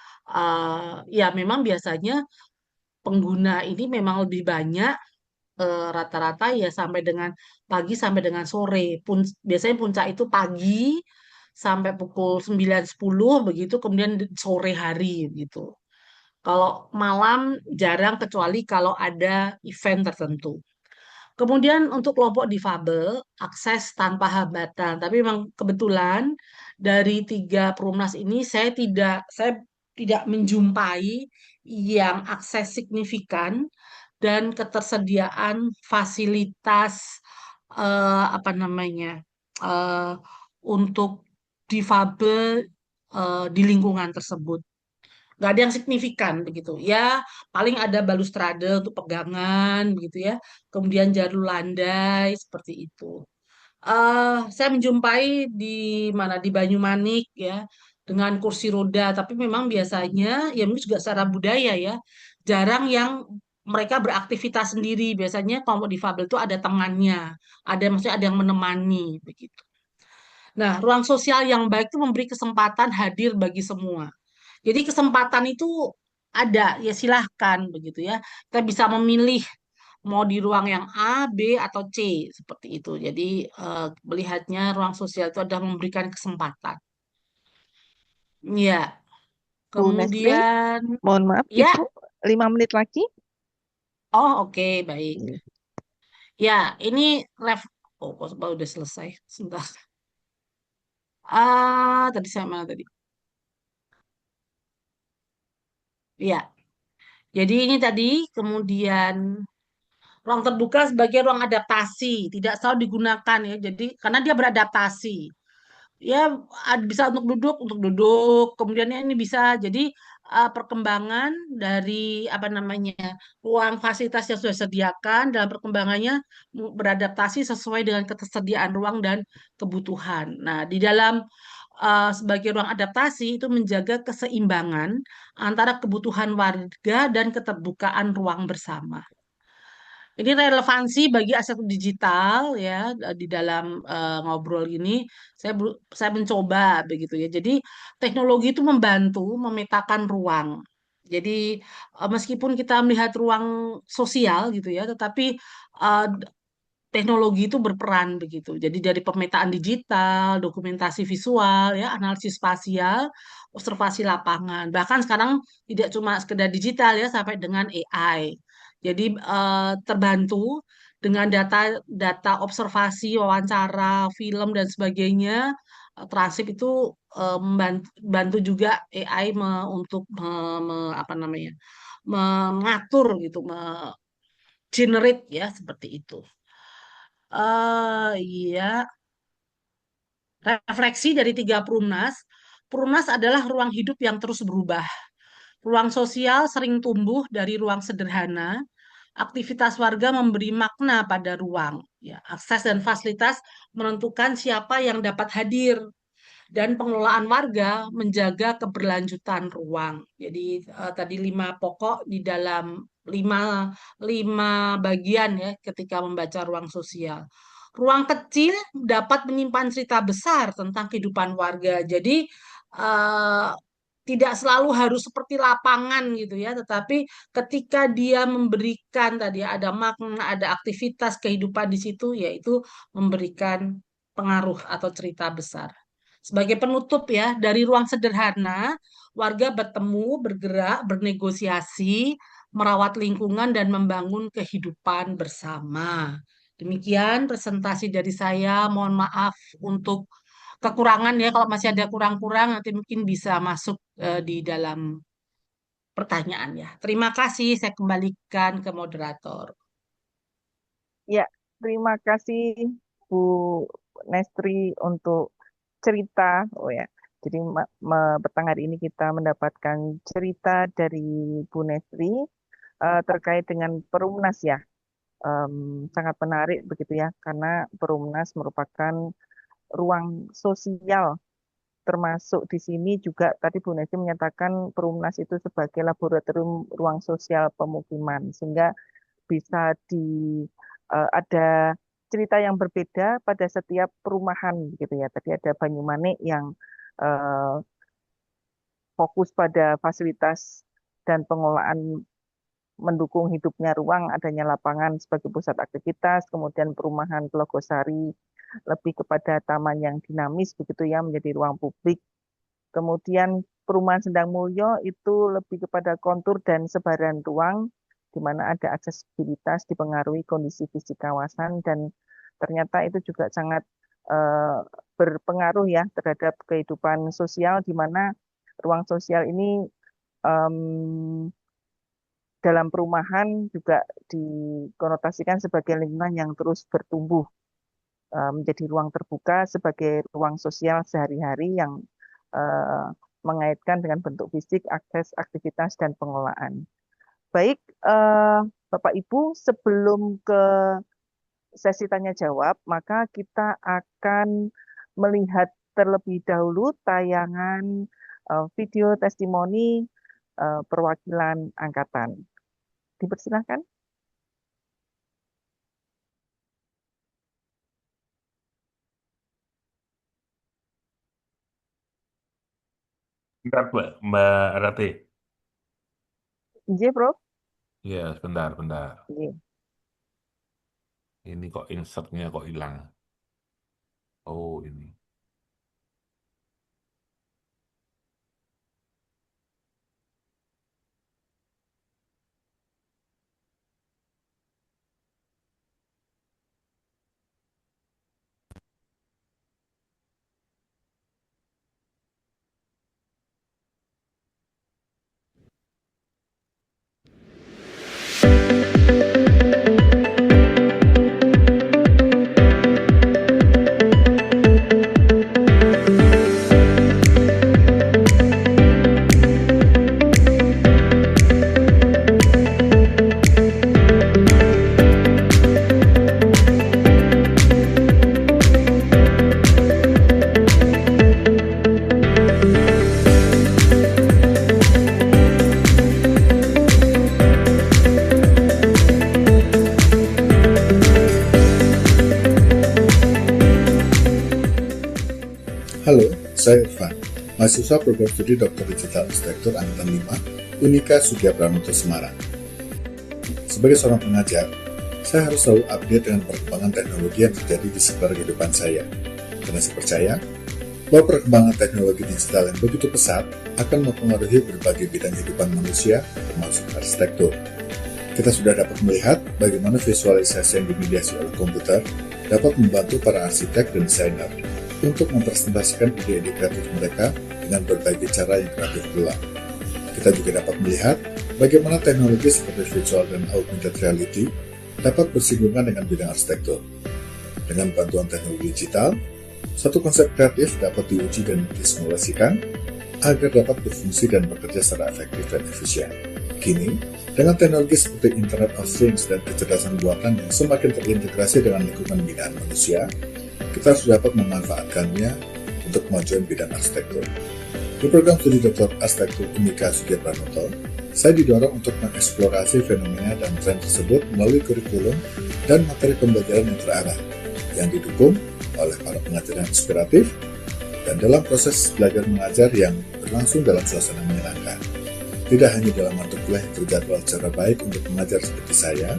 ya memang biasanya pengguna ini memang lebih banyak rata-rata ya sampai dengan pagi sampai dengan sore. Biasanya puncak itu pagi sampai pukul 9 10 begitu, kemudian sore hari gitu. Kalau malam jarang kecuali kalau ada event tertentu. Kemudian untuk kelompok difabel, akses tanpa hambatan. Tapi memang kebetulan dari tiga perumnas ini saya tidak menjumpai yang akses signifikan dan ketersediaan fasilitas apa namanya eh, untuk difabel di lingkungan tersebut. Nggak ada yang signifikan begitu. Ya, paling ada balustrade untuk pegangan begitu ya. Kemudian jalur landai seperti itu. Saya menjumpai di mana di Banyumanik ya dengan kursi roda, tapi memang biasanya ya mungkin juga secara budaya ya jarang yang mereka beraktivitas sendiri. Biasanya kelompok difabel itu ada temannya, ada maksudnya ada yang menemani begitu. Nah, ruang sosial yang baik itu memberi kesempatan hadir bagi semua. Jadi kesempatan itu ada, ya silahkan begitu ya. Kita bisa memilih mau di ruang yang A, B, atau C seperti itu. Jadi melihatnya ruang sosial itu adalah memberikan kesempatan. Ya, Bu Nesli, kemudian mohon maaf, ya, Ibu, 5 menit lagi. oh oke baik. Ya, ini ref, oh kok udah selesai. Sebentar. Tadi saya mana tadi? Ya, jadi ini tadi kemudian ruang terbuka sebagai ruang adaptasi, tidak selalu digunakan ya. Jadi karena dia beradaptasi. Ya bisa untuk duduk, kemudian ini bisa jadi perkembangan dari apa namanya ruang fasilitas yang sudah disediakan dalam perkembangannya beradaptasi sesuai dengan ketersediaan ruang dan kebutuhan. Nah, di dalam sebagai ruang adaptasi itu menjaga keseimbangan antara kebutuhan warga dan keterbukaan ruang bersama. Ini relevansi bagi aset digital ya di dalam ngobrol ini saya mencoba begitu ya. Jadi teknologi itu membantu memetakan ruang. Jadi meskipun kita melihat ruang sosial gitu ya, tetapi eh, teknologi itu berperan begitu. Jadi dari pemetaan digital, dokumentasi visual, ya, analisis spasial, observasi lapangan. Bahkan sekarang tidak cuma sekedar digital ya, sampai dengan AI. Jadi terbantu dengan data observasi, wawancara, film dan sebagainya. Transip itu membantu juga AI untuk apa namanya mengatur gitu, generate ya seperti itu. Iya, refleksi dari tiga Prumnas. Prumnas adalah ruang hidup yang terus berubah. Ruang sosial sering tumbuh dari ruang sederhana. Aktivitas warga memberi makna pada ruang. Ya, akses dan fasilitas menentukan siapa yang dapat hadir dan pengelolaan warga menjaga keberlanjutan ruang. Jadi tadi lima pokok di dalam lima lima bagian ya ketika membaca ruang sosial. Ruang kecil dapat menyimpan cerita besar tentang kehidupan warga. Jadi eh, tidak selalu harus seperti lapangan gitu ya, tetapi ketika dia memberikan tadi ada makna, ada aktivitas kehidupan di situ, yaitu memberikan pengaruh atau cerita besar. Sebagai penutup ya, dari ruang sederhana, warga bertemu, bergerak, bernegosiasi, merawat lingkungan, dan membangun kehidupan bersama. Demikian presentasi dari saya. Mohon maaf untuk kekurangan ya. Kalau masih ada kurang-kurang, nanti mungkin bisa masuk di dalam pertanyaan ya. Terima kasih. Saya kembalikan ke moderator. Ya, terima kasih Bu Nestri untuk cerita. Oh ya, jadi petang hari ini kita mendapatkan cerita dari Bu Nestri terkait dengan Perumnas ya. Em, Sangat menarik begitu ya, karena Perumnas merupakan ruang sosial, termasuk di sini juga tadi Bu Nestri menyatakan Perumnas itu sebagai laboratorium ruang sosial pemukiman, sehingga bisa ada cerita yang berbeda pada setiap perumahan gitu ya. Tadi ada Banyumanik yang eh, fokus pada fasilitas dan pengelolaan mendukung hidupnya ruang, adanya lapangan sebagai pusat aktivitas, kemudian perumahan Telogosari lebih kepada taman yang dinamis begitu ya, menjadi ruang publik. Kemudian perumahan Sendang Mulyo itu lebih kepada kontur dan sebaran ruang, di mana ada aksesibilitas dipengaruhi kondisi fisik kawasan, dan ternyata itu juga sangat eh, berpengaruh ya terhadap kehidupan sosial, di mana ruang sosial ini em, dalam perumahan juga dikonotasikan sebagai lingkungan yang terus bertumbuh, menjadi ruang terbuka sebagai ruang sosial sehari-hari yang eh, mengaitkan dengan bentuk fisik, akses, aktivitas, dan pengelolaan. Baik, Bapak Ibu, sebelum ke sesi tanya jawab, maka kita akan melihat terlebih dahulu tayangan video testimoni perwakilan angkatan. Dipersilahkan. Bentar, Mbak Rati. J, Prof. Ya, sebentar, bentar. J. Ini kok insertnya kok hilang. Oh, ini. saya Irfan, mahasiswa program studi Dr. Digital Arsitektur Angkatan 5, Unika Sugih Pranoto Semarang. Sebagai seorang pengajar, saya harus selalu update dengan perkembangan teknologi yang terjadi di sekitar kehidupan saya. Karena saya percaya bahwa perkembangan teknologi digital yang begitu pesat akan mempengaruhi berbagai bidang kehidupan manusia, termasuk arsitektur. Kita sudah dapat melihat bagaimana visualisasi yang dimediasi oleh komputer dapat membantu para arsitek dan desainer untuk mempresentasikan ide-ide kreatif mereka dengan berbagai cara yang kreatif pula. Kita juga dapat melihat bagaimana teknologi seperti virtual dan augmented reality dapat bersinggungan dengan bidang arsitektur. Dengan bantuan teknologi digital, satu konsep kreatif dapat diuji dan disimulasikan agar dapat berfungsi dan bekerja secara efektif dan efisien. Kini, dengan teknologi seperti Internet of Things dan kecerdasan buatan yang semakin terintegrasi dengan lingkungan binaan manusia, kita sudah dapat memanfaatkannya untuk kemajuan bidang arsitektur. Di program studi Dr. Arsitektur Unika Sugih Pranoto, saya didorong untuk mengeksplorasi fenomena dan tren tersebut melalui kurikulum dan materi pembelajaran yang terarah, yang didukung oleh para pengajar yang inspiratif, dan dalam proses belajar mengajar yang berlangsung dalam suasana menyenangkan. Tidak hanya dalam mata kuliah yang terjadwal secara baik untuk mengajar seperti saya,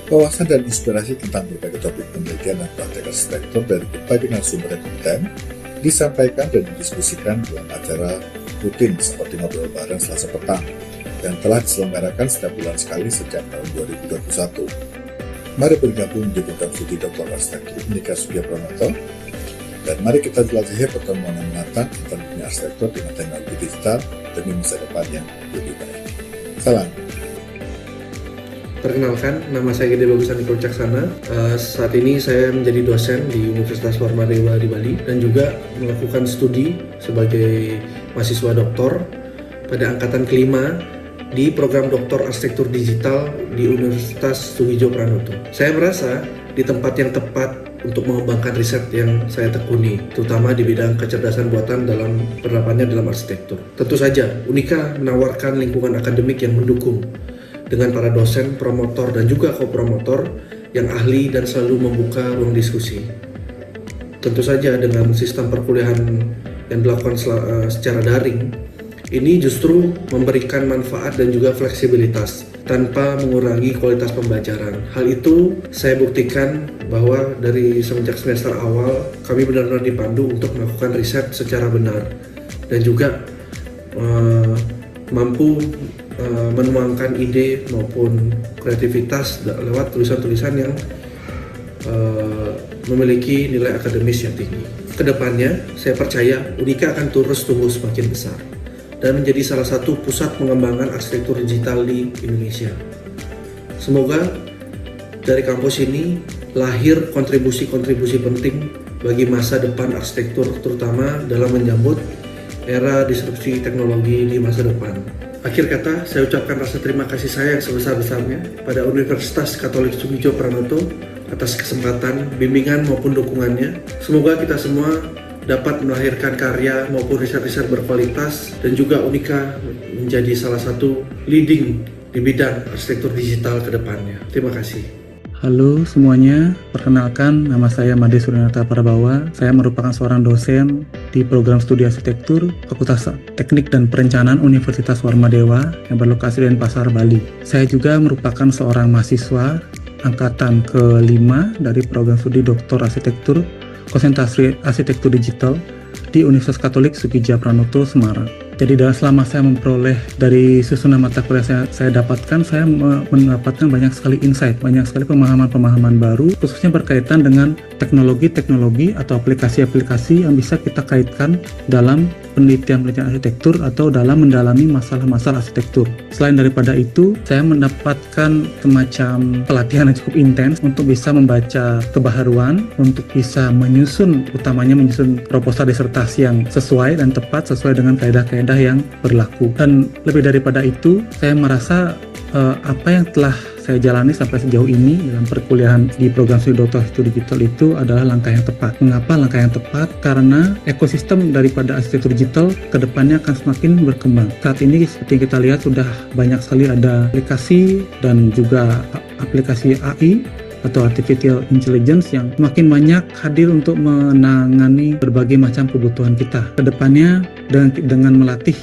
wawasan dan inspirasi tentang berbagai topik penelitian dan praktek arsitektur dari berbagai narasumber yang kompeten disampaikan dan didiskusikan dalam acara rutin seperti ngobrol bareng Selasa petang yang telah diselenggarakan setiap bulan sekali sejak tahun 2021. Mari bergabung di program studi Dr. Arsitektur Unika Sugih Pranoto, dan mari kita jelajahi pertemuan yang menantang tentang dunia arsitektur dengan teknologi digital demi masa depan yang lebih baik. Salam. Perkenalkan, nama saya Gede Bagus Andiko Caksana. Saat ini saya menjadi dosen di Universitas Warmadewa di Bali dan juga melakukan studi sebagai mahasiswa doktor pada angkatan kelima di program Doktor Arsitektur Digital di Universitas Sugih Pranoto. Saya merasa di tempat yang tepat untuk mengembangkan riset yang saya tekuni, terutama di bidang kecerdasan buatan dalam penerapannya dalam arsitektur. Tentu saja, Unika menawarkan lingkungan akademik yang mendukung dengan para dosen, promotor, dan juga kopromotor yang ahli dan selalu membuka ruang diskusi. Tentu saja dengan sistem perkuliahan yang dilakukan secara daring, ini justru memberikan manfaat dan juga fleksibilitas tanpa mengurangi kualitas pembelajaran. Hal itu saya buktikan bahwa dari semenjak semester awal kami benar-benar dipandu untuk melakukan riset secara benar dan juga mampu menuangkan ide maupun kreativitas lewat tulisan-tulisan yang memiliki nilai akademis yang tinggi. Kedepannya, saya percaya Unika akan terus tumbuh semakin besar dan menjadi salah satu pusat pengembangan arsitektur digital di Indonesia. Semoga dari kampus ini lahir kontribusi-kontribusi penting bagi masa depan arsitektur, terutama dalam menyambut era disrupsi teknologi di masa depan. Akhir kata, saya ucapkan rasa terima kasih saya yang sebesar-besarnya pada Universitas Katolik Sugih Pranoto atas kesempatan, bimbingan maupun dukungannya. Semoga kita semua dapat melahirkan karya maupun riset-riset berkualitas dan juga Unika menjadi salah satu leading di bidang arsitektur digital ke depannya. Terima kasih. Halo semuanya, perkenalkan nama saya Made Surinata Prabawa. Saya merupakan seorang dosen di program studi arsitektur Fakultas Teknik dan Perencanaan Universitas Warmadewa yang berlokasi di Denpasar, Bali. Saya juga merupakan seorang mahasiswa angkatan ke-5 dari program studi Doktor Arsitektur Konsentrasi Arsitektur Digital di Universitas Katolik Sugih Pranoto, Semarang. Jadi selama saya memperoleh dari susunan mata kuliah saya dapatkan, saya mendapatkan banyak sekali insight, banyak sekali pemahaman-pemahaman baru, khususnya berkaitan dengan teknologi-teknologi atau aplikasi-aplikasi yang bisa kita kaitkan dalam penelitian-penelitian arsitektur atau dalam mendalami masalah-masalah arsitektur. Selain daripada itu, saya mendapatkan semacam pelatihan yang cukup intens untuk bisa membaca kebaharuan, untuk bisa utamanya menyusun proposal disertasi yang sesuai dan tepat sesuai dengan kaedah-kaedah yang berlaku. Dan lebih daripada itu, saya merasa apa yang telah saya jalani sampai sejauh ini dalam perkuliahan di program studi Doktor Arsitektur Digital itu adalah langkah yang tepat. Mengapa langkah yang tepat? Karena ekosistem daripada arsitektur digital kedepannya akan semakin berkembang. Saat ini seperti yang kita lihat sudah banyak sekali ada aplikasi dan juga aplikasi AI atau artificial intelligence yang makin banyak hadir untuk menangani berbagai macam kebutuhan kita. Kedepannya dengan melatih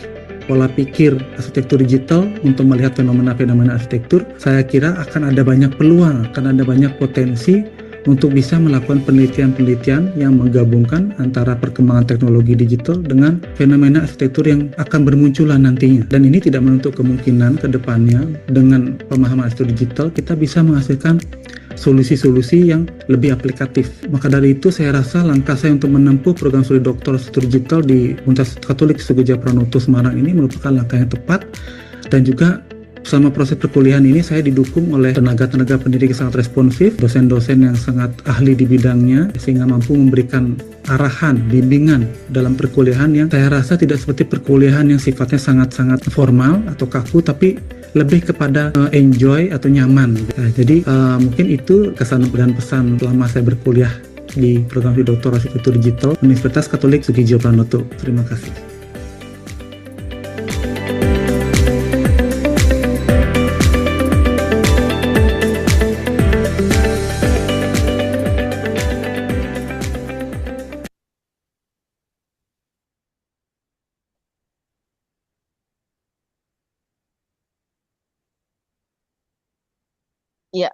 pola pikir arsitektur digital untuk melihat fenomena-fenomena arsitektur, saya kira akan ada banyak peluang, akan ada banyak potensi untuk bisa melakukan penelitian-penelitian yang menggabungkan antara perkembangan teknologi digital dengan fenomena arsitektur yang akan bermunculan nantinya. Dan ini tidak menutup kemungkinan ke depannya dengan pemahaman arsitektur digital kita bisa menghasilkan solusi-solusi yang lebih aplikatif. Maka dari itu saya rasa langkah saya untuk menempuh program studi doktor arsitektur digital di Universitas Katolik Sugeja Pranoto Semarang ini merupakan langkah yang tepat, dan juga selama proses perkuliahan ini saya didukung oleh tenaga-tenaga pendidik yang sangat responsif, dosen-dosen yang sangat ahli di bidangnya, sehingga mampu memberikan arahan, bimbingan dalam perkuliahan yang saya rasa tidak seperti perkuliahan yang sifatnya sangat-sangat formal atau kaku, tapi lebih kepada enjoy atau nyaman. Nah, jadi mungkin itu kesan dan pesan selama saya berkuliah di program studi doktor arsitektur digital Universitas Katolik Sugijo Pranoto. Terima kasih. Ya,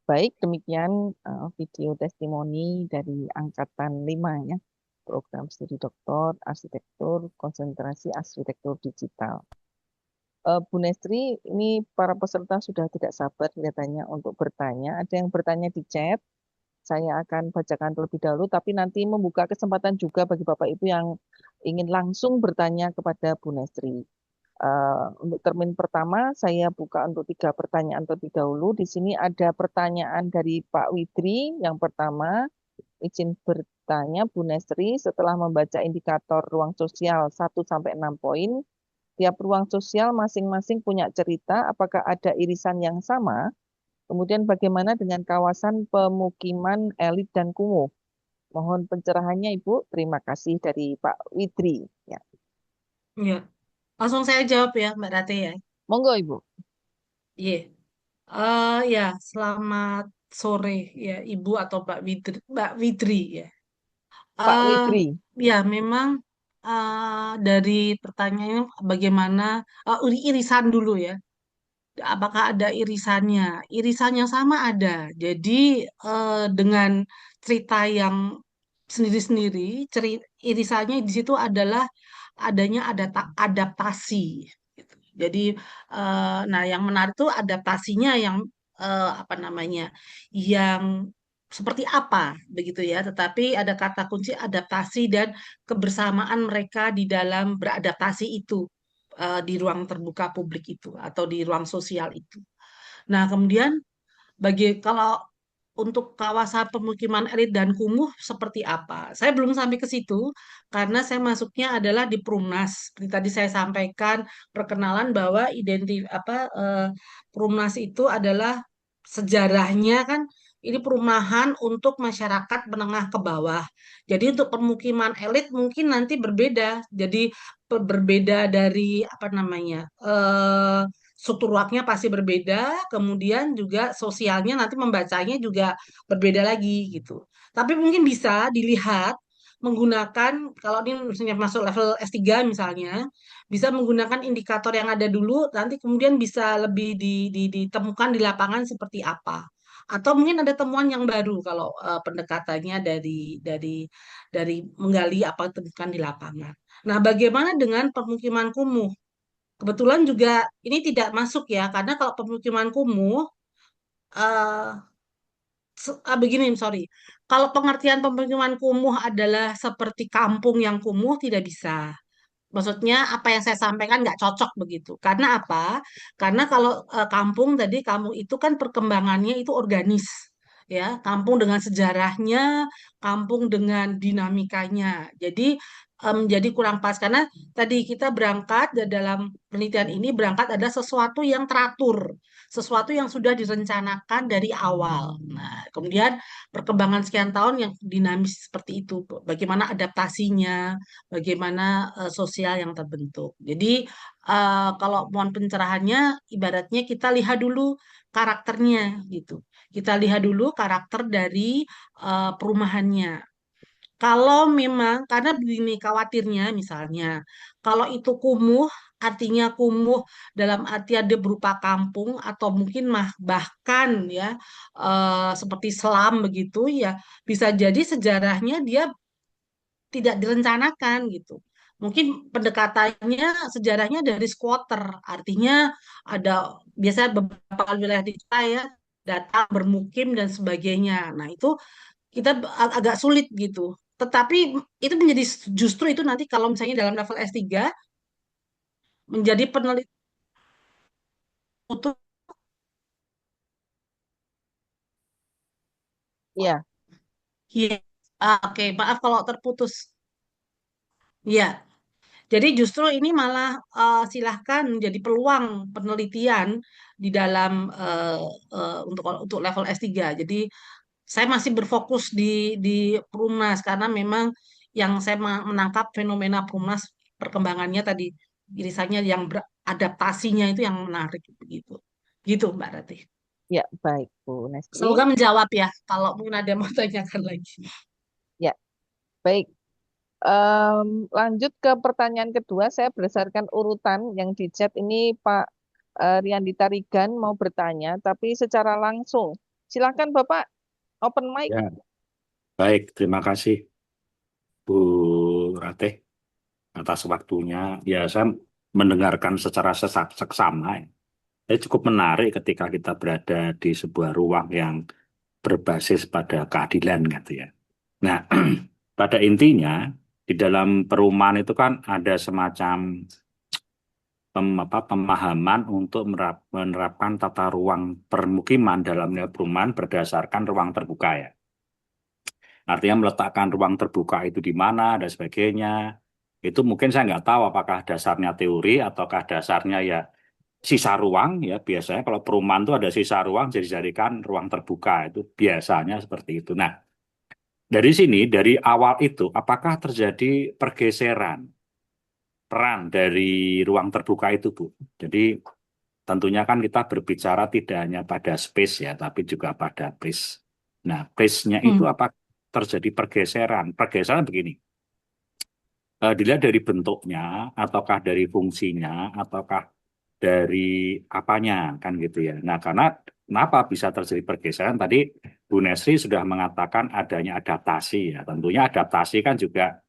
baik demikian video testimoni dari angkatan 5 ya, program studi doktor arsitektur konsentrasi arsitektur digital. Bu Nestri, ini para peserta sudah tidak sabar kelihatannya untuk bertanya. Ada yang bertanya di chat, saya akan bacakan terlebih dahulu, tapi nanti membuka kesempatan juga bagi Bapak Ibu yang ingin langsung bertanya kepada Bu Nestri. Untuk termin pertama, saya buka untuk 3 pertanyaan terlebih dahulu. Di sini ada pertanyaan dari Pak Widri. Yang pertama, izin bertanya Bu Nestri, setelah membaca indikator ruang sosial 1-6 poin, tiap ruang sosial masing-masing punya cerita, apakah ada irisan yang sama? Kemudian bagaimana dengan kawasan pemukiman elit dan kumuh? Mohon pencerahannya Ibu. Terima kasih dari Pak Widri. Ya. Ya, langsung saya jawab ya, Mbak Rati ya. Monggo Ibu. Iya. Ya, selamat sore ya, Ibu atau Mbak Widri ya. Pak Eh, Widri. Ya, memang dari pertanyaannya bagaimana irisan dulu ya. Apakah ada irisannya? Irisannya sama ada. Jadi dengan cerita yang sendiri-sendiri, irisannya di situ adalah adanya adaptasi. Gitu. Jadi, nah yang menarik itu adaptasinya yang apa namanya, yang seperti apa begitu ya. Tetapi ada kata kunci adaptasi dan kebersamaan mereka di dalam beradaptasi itu di ruang terbuka publik itu atau di ruang sosial itu. Nah, kemudian kalau untuk kawasan pemukiman elit dan kumuh seperti apa? Saya belum sampai ke situ karena saya masuknya adalah di Perumnas. Seperti tadi saya sampaikan perkenalan bahwa Perumnas itu adalah sejarahnya kan ini perumahan untuk masyarakat menengah ke bawah. Jadi untuk pemukiman elit mungkin nanti berbeda. Jadi berbeda dari apa namanya struktur ruangnya pasti berbeda, kemudian juga sosialnya nanti membacanya juga berbeda lagi gitu. Tapi mungkin bisa dilihat menggunakan kalau ini misalnya masuk level S3 misalnya, bisa menggunakan indikator yang ada dulu, nanti kemudian bisa lebih ditemukan di lapangan seperti apa. Atau mungkin ada temuan yang baru kalau pendekatannya dari menggali apa yang ditemukan di lapangan. Nah, bagaimana dengan pemukiman kumuh? Kebetulan juga ini tidak masuk ya, karena kalau pemukiman kumuh, eh begini, sorry. Kalau pengertian pemukiman kumuh adalah seperti kampung yang kumuh, tidak bisa. Maksudnya apa yang saya sampaikan nggak cocok begitu. Karena apa? Karena kalau kampung tadi, kampung itu kan perkembangannya itu organis. Ya, kampung dengan sejarahnya, kampung dengan dinamikanya. Jadi jadi kurang pas karena tadi kita berangkat dalam penelitian ini berangkat ada sesuatu yang teratur, sesuatu yang sudah direncanakan dari awal. Nah, kemudian perkembangan sekian tahun yang dinamis seperti itu, bagaimana adaptasinya, bagaimana sosial yang terbentuk. Jadi kalau mohon pencerahannya, ibaratnya kita lihat dulu karakternya gitu. Kita lihat dulu karakter dari perumahannya. Kalau memang, karena begini khawatirnya misalnya, kalau itu kumuh, artinya kumuh dalam arti ada berupa kampung atau mungkin bahkan ya seperti selam begitu ya, bisa jadi sejarahnya dia tidak direncanakan gitu. Mungkin pendekatannya sejarahnya dari squatter, artinya ada biasanya beberapa wilayah di kita ya datang bermukim dan sebagainya. Nah, itu kita agak sulit gitu. Tetapi itu menjadi justru itu nanti kalau misalnya dalam level S3 menjadi peneliti untuk Iya, ya, oke, maaf kalau terputus. Ya, jadi justru ini malah silahkan menjadi peluang penelitian di dalam untuk level S3. Jadi saya masih berfokus di Perumnas karena memang yang saya menangkap fenomena Perumnas perkembangannya tadi irisannya yang beradaptasinya itu yang menarik begitu. Gitu Mbak Ratih. ya baik Bu Nestri. Semoga menjawab ya kalau mungkin ada yang mau tanyakan lagi. Ya, baik. Lanjut ke pertanyaan kedua, saya berdasarkan urutan yang di chat ini Pak Riandita Rigan mau bertanya, tapi secara langsung. Silakan Bapak, open mic. Ya, baik. Terima kasih Bu Ratih atas waktunya. Ya, saya mendengarkan secara seksama. Saya cukup menarik ketika kita berada di sebuah ruang yang berbasis pada keadilan gitu ya. Nah, pada intinya di dalam perumahan itu kan ada semacam pemahaman untuk menerapkan tata ruang permukiman dalam perumahan berdasarkan ruang terbuka ya. Artinya meletakkan ruang terbuka itu di mana dan sebagainya. Itu mungkin saya nggak tahu apakah dasarnya teori ataukah dasarnya ya sisa ruang ya. Biasanya kalau perumahan itu ada sisa ruang jadi jadikan ruang terbuka itu biasanya seperti itu. Nah, dari sini dari awal itu apakah terjadi pergeseran peran dari ruang terbuka itu, Bu? Jadi tentunya kan kita berbicara tidak hanya pada space ya, tapi juga pada place. Nah, place-nya itu apa terjadi pergeseran? Pergeseran begini, dilihat dari bentuknya, ataukah dari fungsinya, ataukah dari apanya, kan gitu ya. Nah, karena kenapa bisa terjadi pergeseran? Tadi Bu Nesri sudah mengatakan adanya adaptasi ya. Tentunya adaptasi kan juga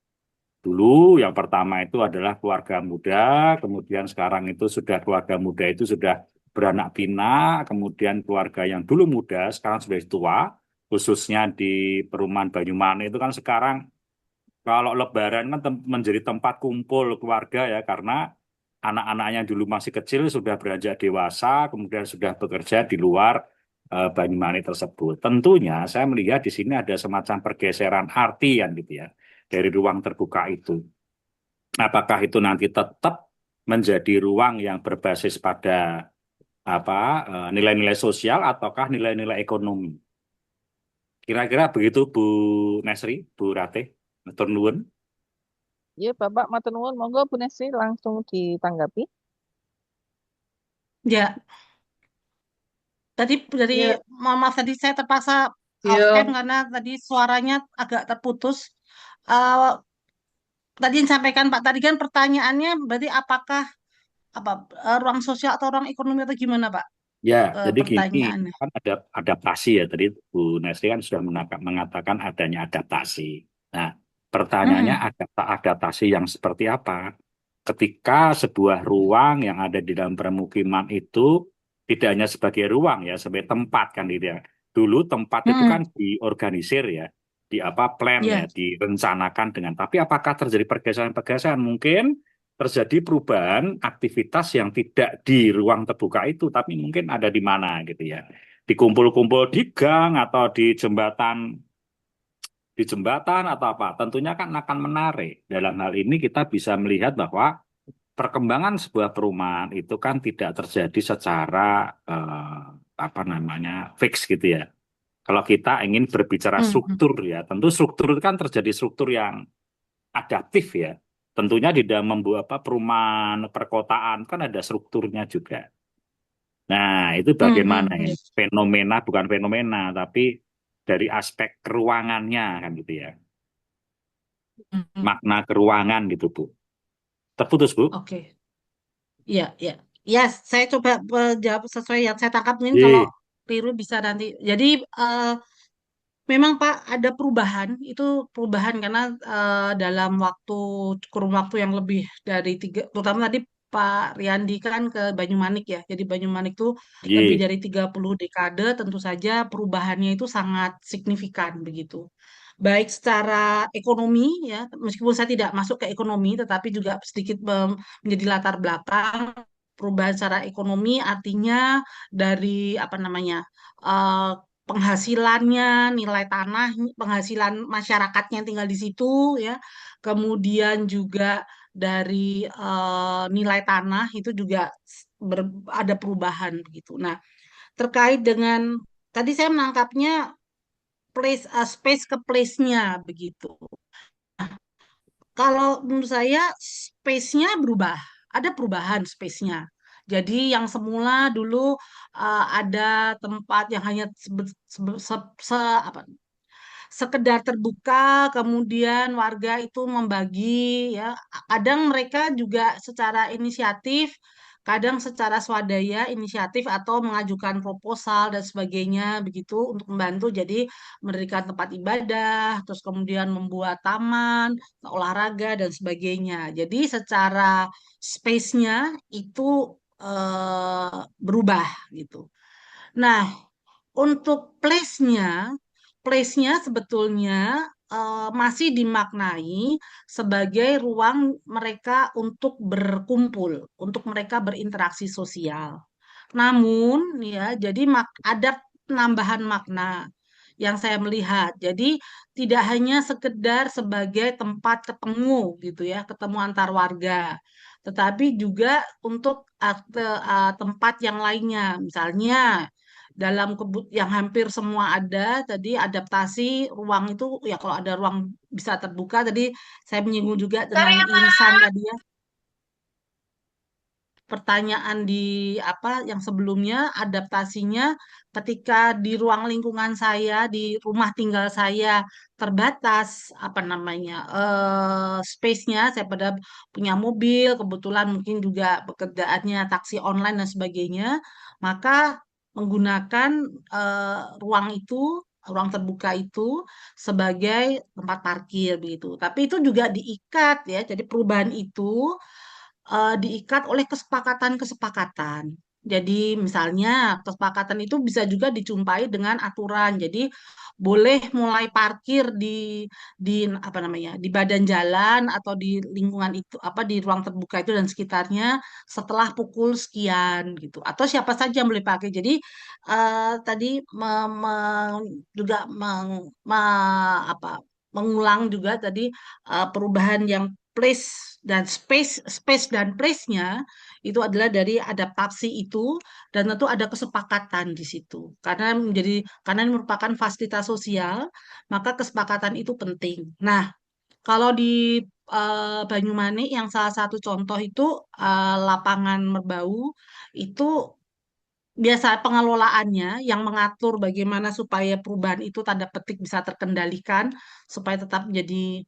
dulu yang pertama itu adalah keluarga muda, kemudian sekarang itu sudah keluarga muda itu sudah beranak pinak, kemudian keluarga yang dulu muda sekarang sudah tua, khususnya di perumahan Banyumane itu kan sekarang kalau Lebaran kan menjadi tempat kumpul keluarga ya karena anak-anaknya dulu masih kecil sudah beranjak dewasa, kemudian sudah bekerja di luar Banyumane tersebut. Tentunya saya melihat di sini ada semacam pergeseran artian gitu ya dari ruang terbuka itu. Apakah itu nanti tetap menjadi ruang yang berbasis pada apa nilai-nilai sosial ataukah nilai-nilai ekonomi? Kira-kira begitu Bu Nesri, Bu Ratih, matur nuwun. Ya Bapak matur nuwun, monggo Bu Nestri langsung ditanggapi. Ya, tadi dari Ya, Mama tadi saya terpaksa off cam ya, karena tadi suaranya agak terputus. Eh, Tadi yang disampaikan Pak tadi kan pertanyaannya berarti apakah apa ruang sosial atau ruang ekonomi atau gimana Pak? Ya, jadi gini, Pertanyaannya. kan ada adaptasi ya. Tadi Bu Nesri kan sudah mengatakan adanya adaptasi. Nah, pertanyaannya Mm-mm. adaptasi yang seperti apa? Ketika sebuah ruang yang ada di dalam permukiman itu tidak hanya sebagai ruang ya, sebagai tempat kan gitu ya. Dulu tempat itu kan Mm-mm. diorganisir ya, di apa plan ya, Ya. direncanakan dengan. Tapi apakah terjadi pergeseran-pergeseran? Mungkin terjadi perubahan aktivitas yang tidak di ruang terbuka itu, tapi mungkin ada di mana gitu ya. Dikumpul-kumpul di gang atau di jembatan atau apa. Tentunya kan akan menarik. Dalam hal ini kita bisa melihat bahwa perkembangan sebuah perumahan itu kan tidak terjadi secara apa namanya fix gitu ya. Kalau kita ingin berbicara Mm-mm. struktur ya, tentu struktur itu kan terjadi struktur yang adaptif ya. Tentunya di dalam membuat perumahan perkotaan kan ada strukturnya juga. Nah, itu bagaimana ya? Ya. Fenomena, bukan fenomena, tapi dari aspek keruangannya kan gitu ya. Makna keruangan gitu, Bu. Terputus, Bu? Oke. Iya, iya. Ya, saya coba jawab sesuai yang saya tangkap mungkin kalau Iya, keliru bisa nanti. Jadi memang Pak ada perubahan, itu perubahan karena dalam kurun waktu yang lebih dari terutama tadi Pak Riyandi kan ke Banyumanik ya. Jadi Banyumanik itu lebih iya, dari 30 dekade, tentu saja perubahannya itu sangat signifikan begitu. Baik secara ekonomi ya, meskipun saya tidak masuk ke ekonomi, tetapi juga sedikit menjadi latar belakang perubahan secara ekonomi artinya dari apa namanya eh, penghasilannya, nilai tanah, penghasilan masyarakatnya yang tinggal di situ ya. Kemudian juga dari nilai tanah itu juga ada perubahan begitu. Nah, terkait dengan tadi saya menangkapnya space ke place-nya begitu. Kalau menurut saya space-nya berubah, ada perubahan space-nya. Jadi yang semula dulu ada tempat yang hanya apa, sekedar terbuka, kemudian warga itu membagi ya. Kadang mereka juga secara inisiatif, kadang secara swadaya inisiatif atau mengajukan proposal dan sebagainya begitu untuk membantu. Jadi mendirikan tempat ibadah, terus kemudian membuat taman, olahraga dan sebagainya. Jadi secara space-nya itu berubah gitu. Nah, untuk place-nya sebetulnya masih dimaknai sebagai ruang mereka untuk berkumpul, untuk mereka berinteraksi sosial. Namun, ya, jadi ada penambahan makna yang saya melihat. Jadi tidak hanya sekedar sebagai tempat ketemu gitu ya, ketemu antar warga, tetapi juga untuk tempat yang lainnya. Misalnya dalam yang hampir semua ada tadi adaptasi ruang itu ya kalau ada ruang bisa terbuka tadi saya menyinggung juga dengan irisan tadi ya pertanyaan di apa yang sebelumnya adaptasinya ketika di ruang lingkungan saya di rumah tinggal saya terbatas apa namanya space-nya saya pada punya mobil kebetulan mungkin juga pekerjaannya taksi online dan sebagainya maka menggunakan ruang itu ruang terbuka itu sebagai tempat parkir begitu tapi itu juga diikat ya jadi perubahan itu diikat oleh kesepakatan-kesepakatan. Jadi misalnya kesepakatan itu bisa juga dijumpai dengan aturan. Jadi boleh mulai parkir di apa namanya di badan jalan atau di lingkungan itu apa di ruang terbuka itu dan sekitarnya setelah pukul sekian gitu. Atau siapa saja yang boleh pakai. Jadi tadi juga apa mengulang juga tadi perubahan yang space dan place-nya itu adalah dari adaptasi itu dan tentu ada kesepakatan di situ karena ini merupakan fasilitas sosial maka kesepakatan itu penting. Nah kalau di Banyumanik yang salah satu contoh itu lapangan Merbau itu biasa pengelolaannya yang mengatur bagaimana supaya perubahan itu tanda petik bisa terkendalikan supaya tetap menjadi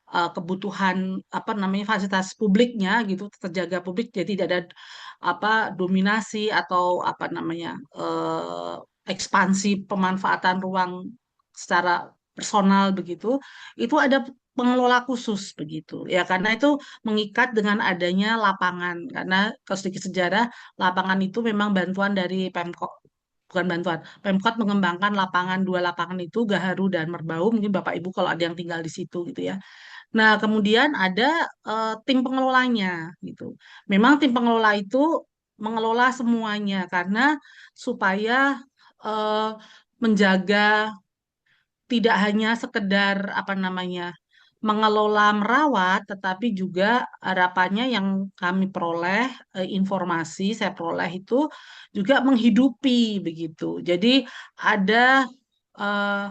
kebutuhan apa namanya fasilitas publiknya gitu terjaga publik jadi tidak ada apa dominasi atau apa namanya ekspansi pemanfaatan ruang secara personal begitu itu ada pengelola khusus begitu ya karena itu mengikat dengan adanya lapangan karena kalau sedikit sejarah lapangan itu memang bantuan dari Pemkot bukan bantuan Pemkot mengembangkan dua lapangan itu Gaharu dan Merbau mungkin Bapak Ibu kalau ada yang tinggal di situ gitu ya. Nah, kemudian ada tim pengelolanya gitu. Memang tim pengelola itu mengelola semuanya karena supaya eh, menjaga tidak hanya sekedar apa namanya mengelola merawat, tetapi juga harapannya yang kami peroleh informasi saya peroleh itu juga menghidupi begitu. Jadi ada eh,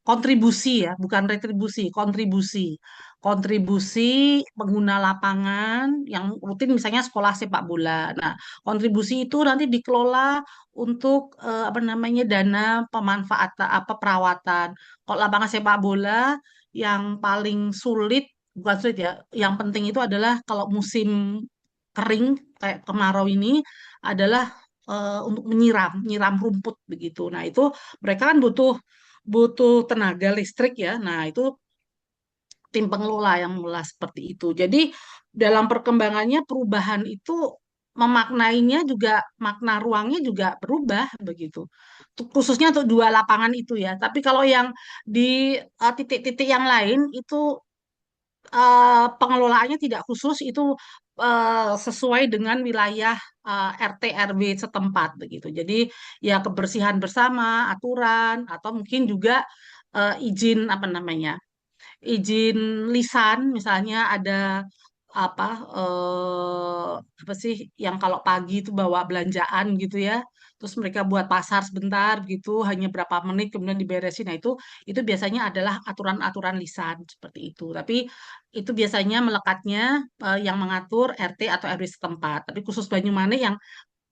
kontribusi ya, bukan retribusi, kontribusi. kontribusi pengguna lapangan yang rutin misalnya sekolah sepak bola. Nah, kontribusi itu nanti dikelola untuk apa namanya dana pemanfaatan apa perawatan. Kalau lapangan sepak bola yang paling sulit bukan sulit ya, yang penting itu adalah kalau musim kering kayak kemarau ini adalah untuk menyiram rumput begitu. Nah, itu mereka kan butuh butuh tenaga listrik ya. Nah, itu tim pengelola yang mengelola seperti itu. Jadi dalam perkembangannya perubahan itu memaknainya juga makna ruangnya juga berubah begitu. Khususnya untuk dua lapangan itu ya. Tapi kalau yang di titik-titik yang lain itu pengelolaannya tidak khusus itu sesuai dengan wilayah RT RW setempat begitu. Jadi ya kebersihan bersama, aturan atau mungkin juga izin apa namanya izin lisan misalnya ada apa apa sih yang kalau pagi itu bawa belanjaan gitu ya terus mereka buat pasar sebentar gitu hanya berapa menit kemudian diberesin nah itu biasanya adalah aturan-aturan lisan seperti itu tapi itu biasanya melekatnya yang mengatur RT atau RW setempat tapi khusus Banyumanik yang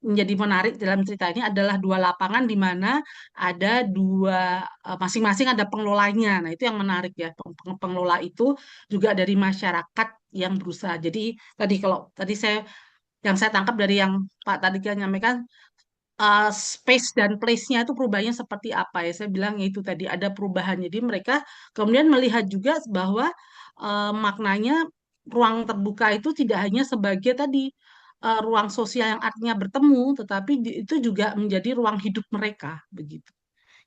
menjadi menarik dalam cerita ini adalah dua lapangan di mana ada dua masing-masing ada pengelolanya. Nah, itu yang menarik ya. Pengelola itu juga dari masyarakat yang berusaha. Jadi tadi kalau tadi saya tangkap dari yang Pak tadi kan nyampaikan space dan place-nya itu perubahannya seperti apa ya. Saya bilang ya itu tadi ada perubahan. Jadi mereka kemudian melihat juga bahwa maknanya ruang terbuka itu tidak hanya sebagai tadi ruang sosial yang artinya bertemu, tetapi itu juga menjadi ruang hidup mereka begitu.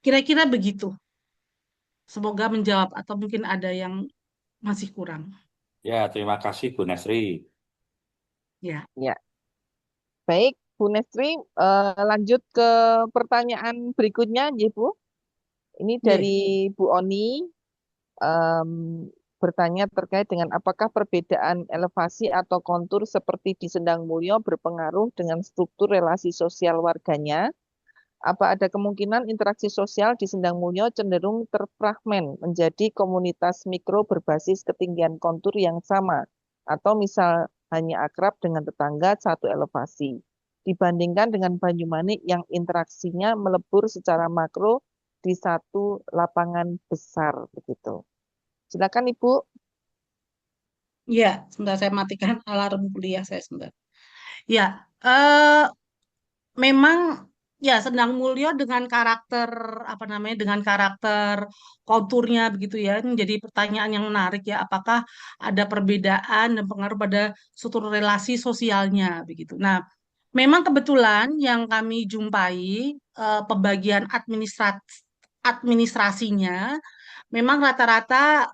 Kira-kira begitu. Semoga menjawab atau mungkin ada yang masih kurang. Ya, terima kasih Bu Nesri. Ya. Ya, baik, Bu Nestri, lanjut ke pertanyaan berikutnya, ya, Bu. Ini Ye. dari Bu Oni, em, bertanya terkait dengan apakah perbedaan elevasi atau kontur seperti di Sendang Mulyo berpengaruh dengan struktur relasi sosial warganya. Apa ada kemungkinan interaksi sosial di Sendang Mulyo cenderung terfragmen menjadi komunitas mikro berbasis ketinggian kontur yang sama, atau misal hanya akrab dengan tetangga satu elevasi, dibandingkan dengan Banyumanik yang interaksinya melebur secara makro di satu lapangan besar begitu. Silakan Ibu. Ya, sebentar saya matikan alarm kuliah saya sebentar. Ya, eh memang ya Sendang Mulyo dengan karakter apa namanya dengan karakter konturnya begitu ya ini menjadi pertanyaan yang menarik ya apakah ada perbedaan dan pengaruh pada struktur relasi sosialnya begitu. Nah, memang kebetulan yang kami jumpai pembagian administrasinya memang rata-rata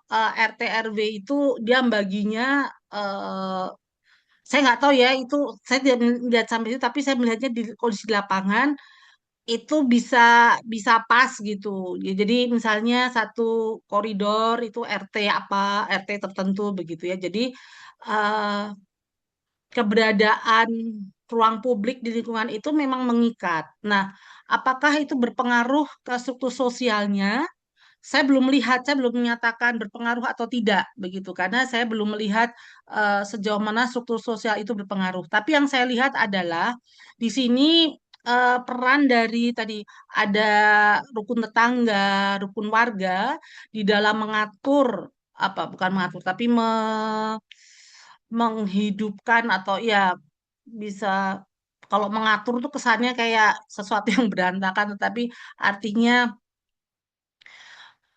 RT RW itu dia baginya eh, saya nggak tahu ya itu saya tidak melihat sampai itu tapi saya melihatnya di kondisi di lapangan itu bisa bisa pas gitu. Ya, jadi misalnya satu koridor itu RT apa RT tertentu begitu ya. Jadi eh, keberadaan ruang publik di lingkungan itu memang mengikat. Nah, apakah itu berpengaruh ke struktur sosialnya? Saya belum melihat, saya belum menyatakan berpengaruh atau tidak begitu karena saya belum melihat sejauh mana struktur sosial itu berpengaruh. Tapi yang saya lihat adalah di sini peran dari tadi ada rukun tetangga, rukun warga di dalam mengatur apa bukan mengatur tapi menghidupkan atau ya bisa kalau mengatur tuh kesannya kayak sesuatu yang berantakan tetapi artinya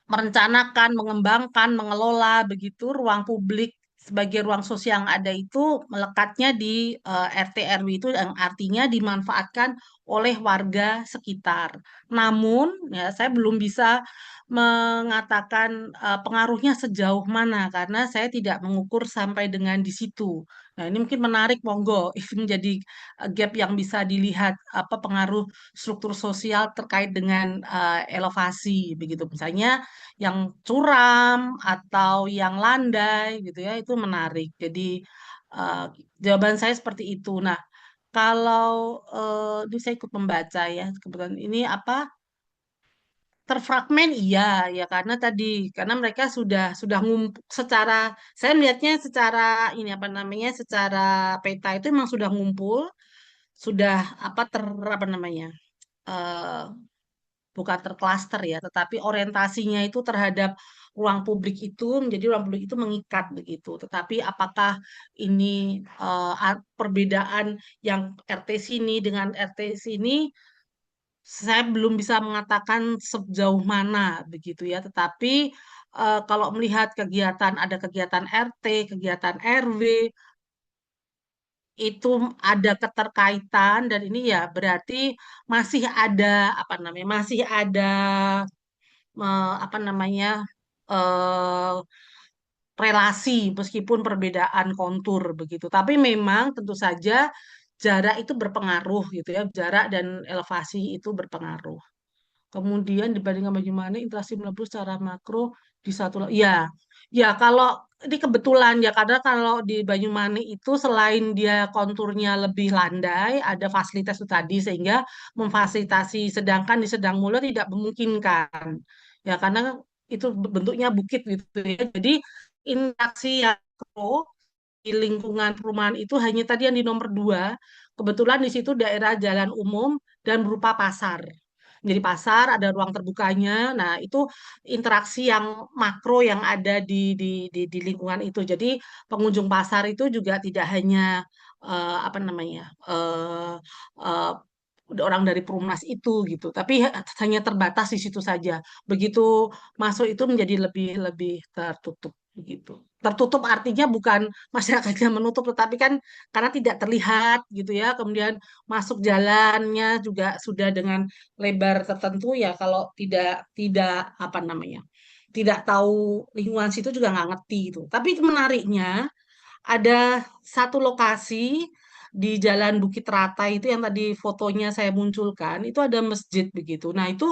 merencanakan, mengembangkan, mengelola begitu ruang publik sebagai ruang sosial yang ada itu melekatnya di RT RW itu yang artinya dimanfaatkan oleh warga sekitar. Namun ya saya belum bisa mengatakan pengaruhnya sejauh mana karena saya tidak mengukur sampai dengan di situ. Nah, ini mungkin menarik, monggo. Itu menjadi gap yang bisa dilihat apa pengaruh struktur sosial terkait dengan elevasi begitu. Misalnya yang curam atau yang landai gitu ya itu menarik. Jadi eh, jawaban saya seperti itu. Nah, kalau ini saya ikut membaca ya kebetulan ini apa terfragmen iya ya karena mereka sudah ngumpul secara, saya melihatnya secara ini apa namanya, secara peta itu memang sudah ngumpul, sudah apa apa namanya, eh, bukan terklaster ya, tetapi orientasinya itu terhadap ruang publik itu, menjadi ruang publik itu mengikat begitu. Tetapi apakah ini perbedaan yang RT sini dengan RT sini, saya belum bisa mengatakan sejauh mana begitu ya. Tetapi kalau melihat kegiatan, ada kegiatan RT, kegiatan RW, itu ada keterkaitan dan ini ya berarti masih ada apa namanya, masih ada apa namanya, eh, relasi meskipun perbedaan kontur begitu. Tapi memang tentu saja jarak itu berpengaruh gitu ya, jarak dan elevasi itu berpengaruh. Kemudian dibandingkan bagaimana interaksi melebur secara makro di satu, ya, ya kalau ini kebetulan ya karena kalau di Banyumanik itu selain dia konturnya lebih landai, ada fasilitas itu tadi sehingga memfasilitasi, sedangkan di Sedang Mulo tidak memungkinkan. Ya karena itu bentuknya bukit gitu ya. Jadi interaksi yang makro di lingkungan perumahan itu hanya tadi yang di nomor 2, kebetulan di situ daerah jalan umum dan berupa pasar. Jadi pasar ada ruang terbukanya. Nah, itu interaksi yang makro yang ada di lingkungan itu. Jadi pengunjung pasar itu juga tidak hanya apa namanya, eh, orang dari Perumnas itu gitu, tapi hanya terbatas di situ saja. Begitu masuk itu menjadi lebih lebih tertutup begitu. Tertutup artinya bukan masyarakatnya menutup, tetapi kan karena tidak terlihat gitu ya. Kemudian masuk jalannya juga sudah dengan lebar tertentu ya. Kalau tidak tidak apa namanya, tidak tahu lingkungan situ juga nggak ngerti itu. Tapi itu menariknya ada satu lokasi di Jalan Bukit Rata itu yang tadi fotonya saya munculkan, itu ada masjid begitu. Nah, itu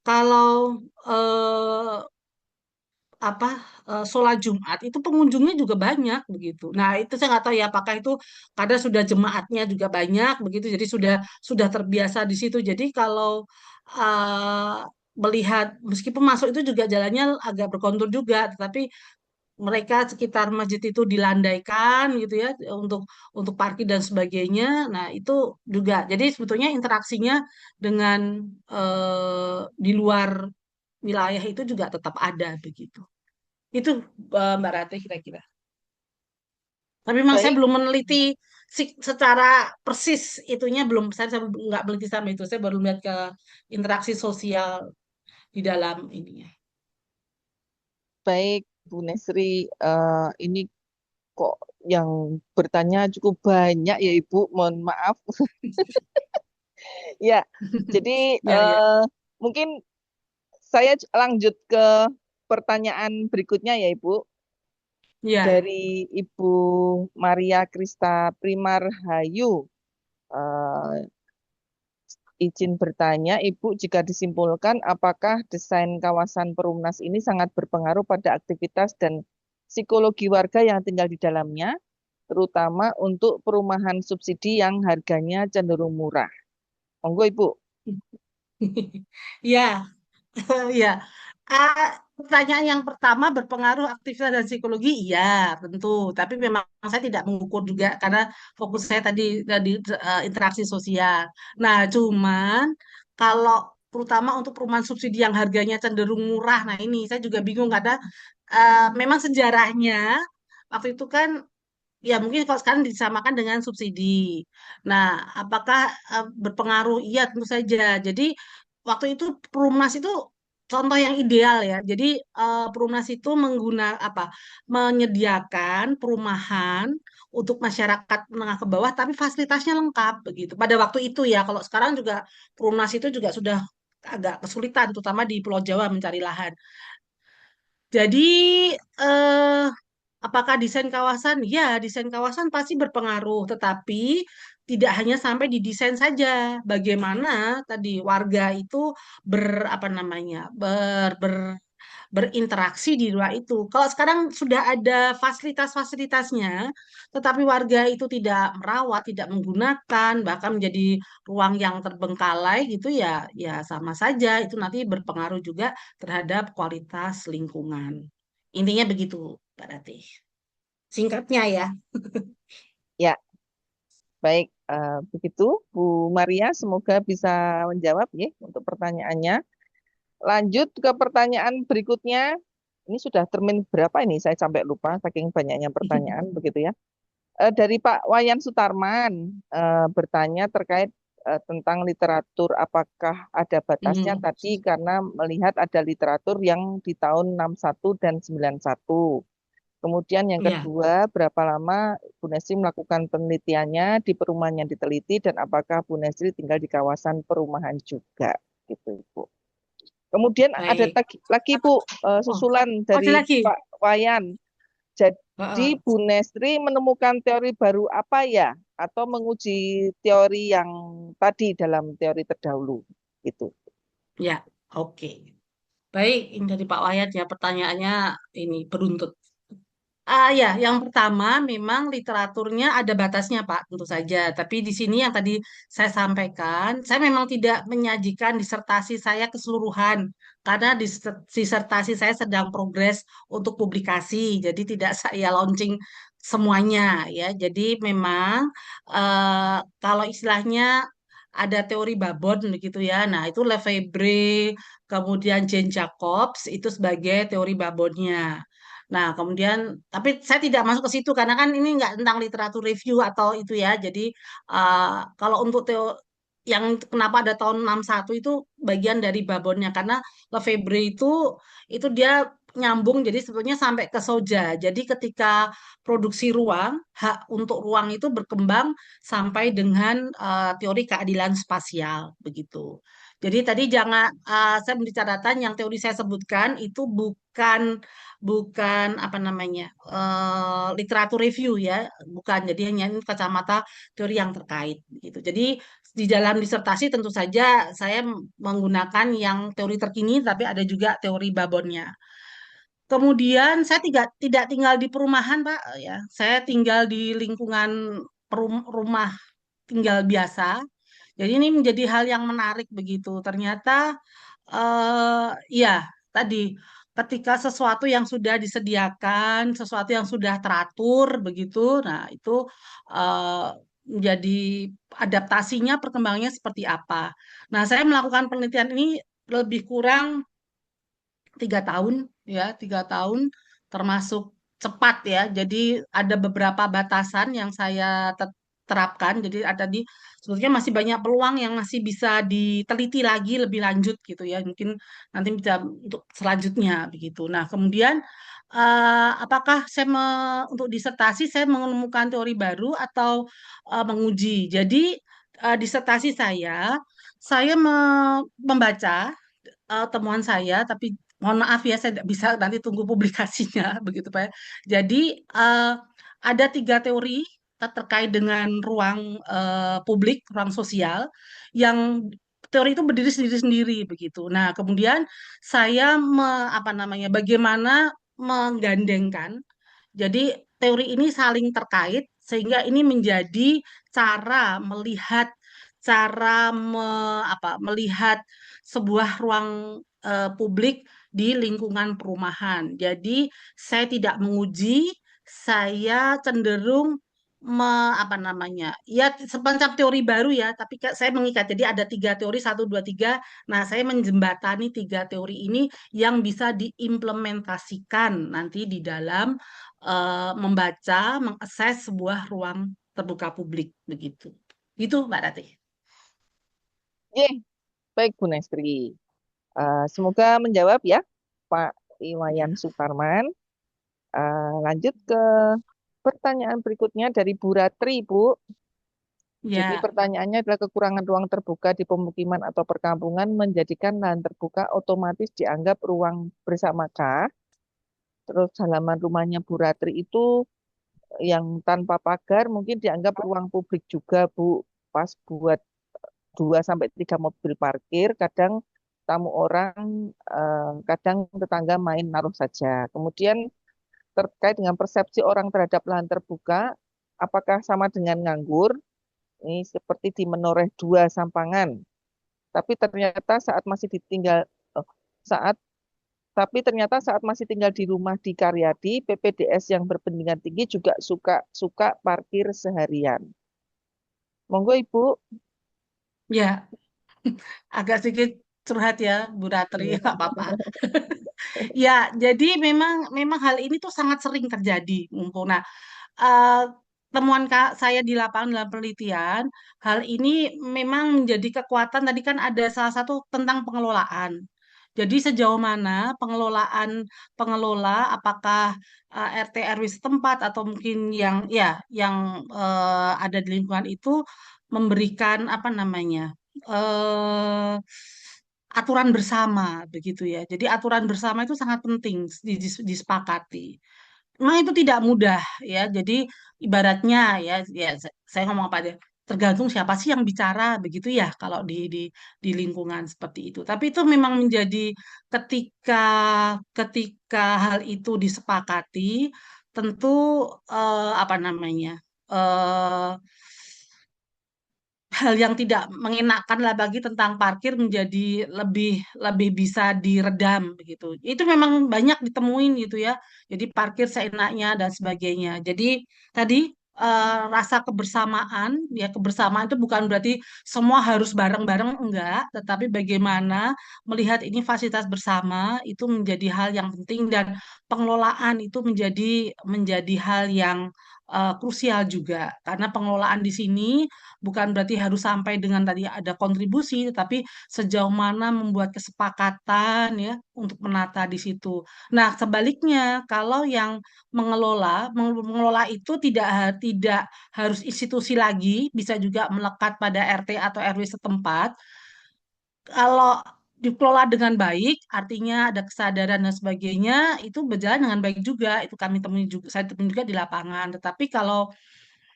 kalau eh, apa sholat Jumat itu pengunjungnya juga banyak begitu. Nah, itu saya nggak tahu ya apakah itu kadang sudah jemaatnya juga banyak begitu, jadi sudah terbiasa di situ. Jadi kalau eh, melihat meskipun masuk itu juga jalannya agak berkontur juga, tetapi mereka sekitar masjid itu dilandaikan gitu ya untuk parkir dan sebagainya. Nah, itu juga. Jadi sebetulnya interaksinya dengan di luar wilayah itu juga tetap ada begitu. Itu Mbak Rati kira-kira. Tapi memang saya Baik, belum meneliti secara persis itunya, belum, saya nggak meneliti sama itu. Saya baru melihat ke interaksi sosial di dalam ininya. baik Bu Nesri. Ini kok yang bertanya cukup banyak ya Ibu, mohon maaf. Ya, jadi Ya, ya. mungkin saya lanjut ke pertanyaan berikutnya ya Ibu. Ya. Dari Ibu Maria Krista Primarhayu. Eh, izin bertanya, Ibu, jika disimpulkan, apakah desain kawasan Perumnas ini sangat berpengaruh pada aktivitas dan psikologi warga yang tinggal di dalamnya, terutama untuk perumahan subsidi yang harganya cenderung murah? Monggo, Ibu. Ya, ya. Pertanyaan yang pertama, berpengaruh aktivitas dan psikologi, iya tentu. Tapi memang saya tidak mengukur juga karena fokus saya tadi interaksi sosial. Nah, cuman kalau terutama untuk perumahan subsidi yang harganya cenderung murah, nah ini saya juga bingung karena memang sejarahnya waktu itu kan ya mungkin kalau sekarang disamakan dengan subsidi. Nah, apakah berpengaruh? Iya, tentu saja. Jadi waktu itu Perumnas itu contoh yang ideal ya. Jadi Perumnas itu menyediakan perumahan untuk masyarakat menengah ke bawah, tapi fasilitasnya lengkap begitu. Pada waktu itu ya. Kalau sekarang juga Perumnas itu juga sudah agak kesulitan, terutama di Pulau Jawa mencari lahan. Jadi eh, apakah desain kawasan? Ya, desain kawasan pasti berpengaruh, tetapi tidak hanya sampai di desain saja. Bagaimana tadi warga itu apa namanya, berinteraksi di luar itu. Kalau sekarang sudah ada fasilitas-fasilitasnya, tetapi warga itu tidak merawat, tidak menggunakan, bahkan menjadi ruang yang terbengkalai gitu ya, ya sama saja itu nanti berpengaruh juga terhadap kualitas lingkungan. Intinya begitu, Mbak Ratih. Singkatnya ya. Ya, baik. Begitu, Bu Maria. Semoga bisa menjawab ya untuk pertanyaannya. Lanjut ke pertanyaan berikutnya. Ini sudah termin berapa ini? Saya sampai lupa, saking banyaknya pertanyaan, begitu ya. Dari Pak Wayan Sutarman bertanya terkait tentang literatur, apakah ada batasnya Hmm, tadi karena melihat ada literatur yang di tahun 61 dan 91. Kemudian yang ya. kedua, berapa lama Bu Nesri melakukan penelitiannya di perumahan yang diteliti dan apakah Bu Nesri tinggal di kawasan perumahan juga, gitu Ibu. Kemudian ada Baik. lagi Bu Oh, susulan ada dari lagi. Pak Wayan. Jadi Heeh. Bu Nesri menemukan teori baru apa ya? Atau menguji teori yang tadi dalam teori terdahulu? Gitu. Ya, oke. Baik, ini dari Pak Wayat ya pertanyaannya ini beruntut. Ya, yang pertama memang literaturnya ada batasnya, Pak, tentu saja. Tapi di sini yang tadi saya sampaikan, saya memang tidak menyajikan disertasi saya keseluruhan karena disertasi saya sedang progres untuk publikasi. Jadi tidak saya launching semuanya ya. Jadi memang kalau istilahnya ada teori Babon begitu ya. Nah, itu Lefebvre, kemudian Jane Jacobs itu sebagai teori Babonnya. Nah, kemudian, tapi saya tidak masuk ke situ karena kan ini nggak tentang literatur review atau itu ya. Jadi, kalau untuk yang kenapa ada tahun 61 itu bagian dari babonnya karena Lefebvre itu dia nyambung jadi sebetulnya sampai ke Soja. Jadi ketika produksi ruang, hak untuk ruang itu berkembang sampai dengan teori keadilan spasial begitu. Jadi tadi jangan saya beri catatan yang teori saya sebutkan itu bukan bukan apa namanya literatur review ya, bukan. Jadi hanya ini kacamata teori yang terkait gitu. Jadi di dalam disertasi tentu saja saya menggunakan yang teori terkini, tapi ada juga teori babonnya. Kemudian saya tidak tinggal di perumahan, Pak, ya. Saya tinggal di lingkungan rumah tinggal biasa. Jadi ini menjadi hal yang menarik begitu. Ternyata ya tadi ketika sesuatu yang sudah disediakan, sesuatu yang sudah teratur begitu, nah itu eh, menjadi adaptasinya perkembangannya seperti apa. Nah, saya melakukan penelitian ini lebih kurang 3 tahun ya, 3 tahun termasuk cepat ya. Jadi ada beberapa batasan yang saya terapkan. Jadi ada sebetulnya masih banyak peluang yang masih bisa diteliti lagi lebih lanjut gitu ya. Mungkin nanti bisa untuk selanjutnya begitu. Nah, kemudian apakah saya untuk disertasi saya menemukan teori baru atau menguji. Jadi disertasi saya membaca temuan saya, tapi mohon maaf ya, saya tidak bisa nanti tunggu publikasinya, begitu Pak. Jadi ada 3 teori terkait dengan ruang publik, ruang sosial, yang teori itu berdiri sendiri-sendiri begitu. Nah, kemudian saya apa namanya, bagaimana menggandengkan. Jadi teori ini saling terkait sehingga ini menjadi cara melihat melihat sebuah ruang publik di lingkungan perumahan. Jadi saya tidak menguji, saya cenderung apa namanya, ya semacam teori baru ya, tapi saya mengikat. Jadi ada 3 teori, 1, 2, 3. Nah, saya menjembatani 3 teori ini yang bisa diimplementasikan nanti di dalam membaca, mengakses sebuah ruang terbuka publik begitu. Gitu, Mbak Ratih. Ye, baik Bu Nesri. Semoga menjawab ya Pak Iwayan Ya. Suparman. Lanjut ke pertanyaan berikutnya dari Bu Ratri, Bu. Jadi Ya. pertanyaannya adalah kekurangan ruang terbuka di pemukiman atau perkampungan menjadikan lahan terbuka otomatis dianggap ruang bersamakah? Terus halaman rumahnya Bu Ratri itu yang tanpa pagar mungkin dianggap ruang publik juga, Bu. Pas buat 2 sampai 3 mobil parkir, kadang tamu orang, kadang tetangga main naruh saja. Kemudian terkait dengan persepsi orang terhadap lahan terbuka, apakah sama dengan nganggur? Ini seperti di Menoreh 2 Sampangan. Tapi ternyata saat masih ditinggal eh, saat tapi ternyata saat masih tinggal di rumah di Karyadi, PPDS yang berpendidikan tinggi juga suka parkir seharian. Monggo Ibu. Ya, agak sedikit curhat ya, Bu Ratri, Iya. nggak apa-apa. Ya, jadi memang memang hal ini tuh sangat sering terjadi, mumpung. Nah, eh, temuan saya di lapangan dalam penelitian, hal ini memang menjadi kekuatan. Tadi kan ada salah satu tentang pengelolaan. Jadi sejauh mana pengelola, apakah RT RW setempat atau mungkin yang ada di lingkungan itu memberikan apa namanya eh, aturan bersama begitu ya. Jadi aturan bersama itu sangat penting disepakati. Memang itu tidak mudah ya. Jadi ibaratnya saya ngomong apa aja. Tergantung siapa sih yang bicara begitu ya kalau di lingkungan seperti itu. Tapi itu memang menjadi ketika ketika hal itu disepakati, tentu apa namanya eh, hal yang tidak mengenakan lah bagi tentang parkir menjadi lebih lebih bisa diredam begitu. Itu memang banyak ditemuin gitu ya. Jadi parkir seenaknya dan sebagainya. Jadi tadi rasa kebersamaan, ya kebersamaan itu bukan berarti semua harus bareng-bareng enggak, tetapi bagaimana melihat ini fasilitas bersama itu menjadi hal yang penting dan pengelolaan itu menjadi hal yang krusial juga karena pengelolaan di sini bukan berarti harus sampai dengan tadi ada kontribusi, tetapi sejauh mana membuat kesepakatan ya untuk menata di situ. Nah, sebaliknya kalau yang mengelola itu tidak harus institusi lagi, bisa juga melekat pada RT atau RW setempat. Kalau dikelola dengan baik, artinya ada kesadaran dan sebagainya, itu berjalan dengan baik juga. Itu kami temui juga, saya temui juga di lapangan. Tetapi kalau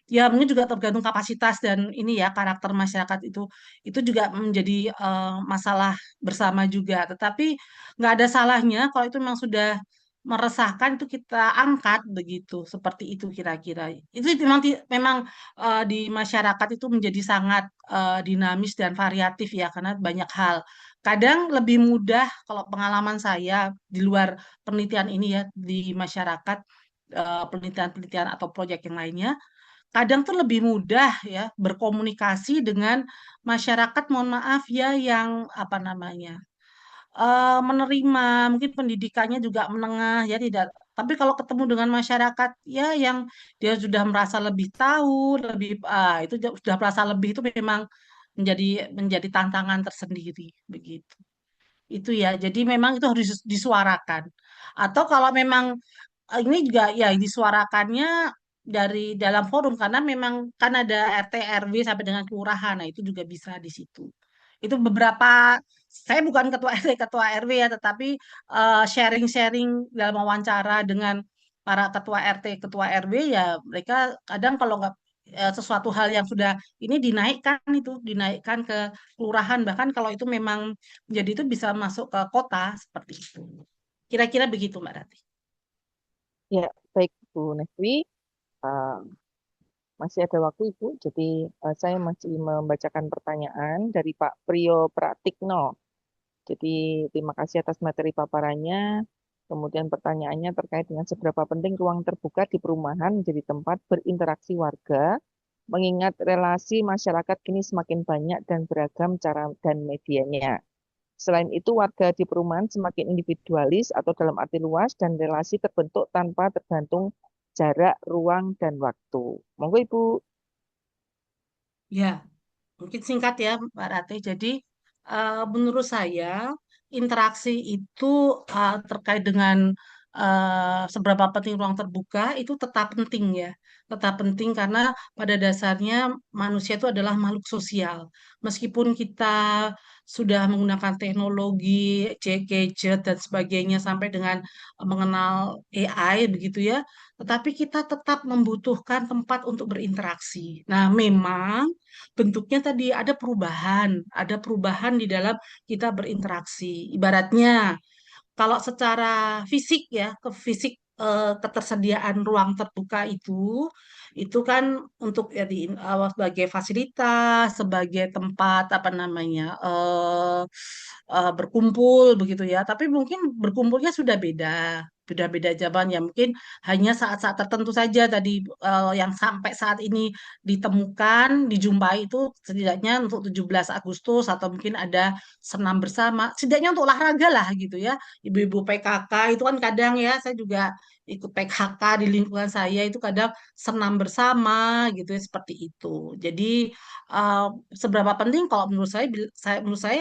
ya mungkin juga tergantung kapasitas dan ini ya karakter masyarakat itu juga menjadi masalah bersama juga. Tetapi nggak ada salahnya kalau itu memang sudah meresahkan itu kita angkat begitu seperti itu kira-kira. Itu memang di masyarakat itu menjadi sangat dinamis dan variatif ya karena banyak hal. Kadang lebih mudah kalau pengalaman saya di luar penelitian ini ya di masyarakat penelitian-penelitian atau proyek yang lainnya kadang tuh lebih mudah ya berkomunikasi dengan masyarakat, mohon maaf ya, yang apa namanya menerima, mungkin pendidikannya juga menengah ya tidak. Tapi kalau ketemu dengan masyarakat ya yang dia sudah merasa lebih tahu, itu sudah merasa lebih itu memang menjadi menjadi tantangan tersendiri begitu. Itu ya. Jadi memang itu harus disuarakan. Atau kalau memang ini juga ya disuarakannya dari dalam forum karena memang kan ada RT RW sampai dengan kelurahan. Nah, itu juga bisa di situ. Itu beberapa saya bukan ketua RT ketua RW ya, tetapi sharing-sharing dalam wawancara dengan para ketua RT ketua RW ya mereka kadang kalau nggak sesuatu hal yang sudah ini dinaikkan ke kelurahan bahkan kalau itu memang jadi itu bisa masuk ke kota seperti itu. Kira-kira begitu Mbak Rati. Ya, baik Bu Neswi. Eh, Masih ada waktu Ibu, jadi saya masih membacakan pertanyaan dari Pak Priyo Pratikno. Jadi terima kasih atas materi paparannya. Kemudian pertanyaannya terkait dengan seberapa penting ruang terbuka di perumahan menjadi tempat berinteraksi warga, mengingat relasi masyarakat kini semakin banyak dan beragam cara dan medianya. Selain itu, warga di perumahan semakin individualis atau dalam arti luas dan relasi terbentuk tanpa tergantung jarak, ruang, dan waktu. Monggo Ibu. Ya, mungkin singkat ya Mbak Rati. Jadi menurut saya interaksi itu terkait dengan seberapa penting ruang terbuka itu tetap penting ya. Tetap penting karena pada dasarnya manusia itu adalah makhluk sosial. Meskipun kita sudah menggunakan teknologi, gadget dan sebagainya sampai dengan mengenal AI begitu ya, tetapi kita tetap membutuhkan tempat untuk berinteraksi. Nah, memang bentuknya tadi ada perubahan di dalam kita berinteraksi. Ibaratnya kalau secara fisik ya, ke fisik ketersediaan ruang terbuka itu kan untuk ya sebagai fasilitas, sebagai tempat apa namanya berkumpul begitu ya. Tapi mungkin berkumpulnya sudah beda zaman ya. Mungkin hanya saat-saat tertentu saja tadi yang sampai saat ini ditemukan, dijumpai itu setidaknya untuk 17 Agustus atau mungkin ada senam bersama, setidaknya untuk olahraga lah gitu ya. Ibu-ibu PKK itu kan kadang ya, saya juga ikut PKK di lingkungan saya itu kadang senam bersama gitu ya seperti itu. Jadi eh, seberapa penting kalau menurut saya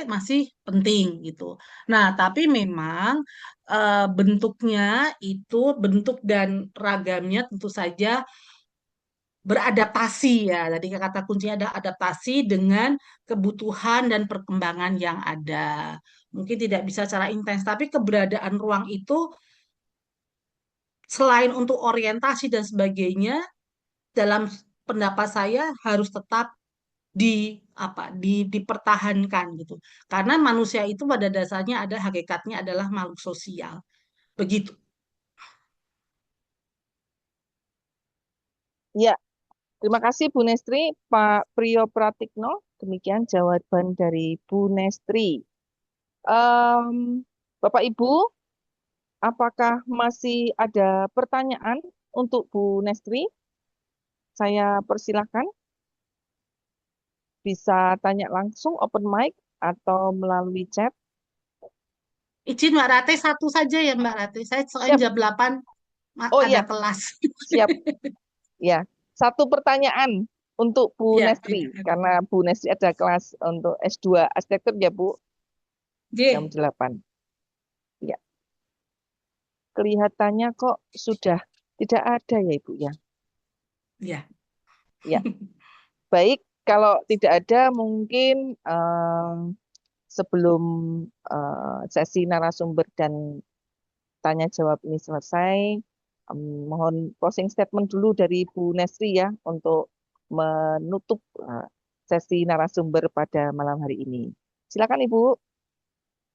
masih penting gitu. Nah, tapi memang bentuknya itu bentuk dan ragamnya tentu saja beradaptasi ya. Tadi kata kuncinya ada adaptasi dengan kebutuhan dan perkembangan yang ada. Mungkin tidak bisa secara intens, tapi keberadaan ruang itu selain untuk orientasi dan sebagainya, dalam pendapat saya harus tetap dipertahankan gitu. Karena manusia itu pada dasarnya ada hakikatnya adalah makhluk sosial. Begitu. Ya, terima kasih Bu Nestri, Pak Priyo Pratikno. Demikian jawaban dari Bu Nestri. Em, Bapak Ibu, apakah masih ada pertanyaan untuk Bu Nestri? Saya persilahkan bisa tanya langsung open mic atau melalui chat. Izin Mbak Rate satu saja ya Mbak Rate. Saya soalnya Siap. jam 8 Oh ada iya, kelas. siap. Ya, satu pertanyaan untuk Bu Ya, Nestri, karena Bu Nestri ada kelas untuk S2 arsitektur ya Bu, jam J. 8. Ya, kelihatannya kok sudah tidak ada ya Ibu ya. Ya. Ya, baik. Kalau tidak ada mungkin sebelum sesi narasumber dan tanya jawab ini selesai, mohon closing statement dulu dari Bu Nesri ya untuk menutup sesi narasumber pada malam hari ini. Silakan Ibu.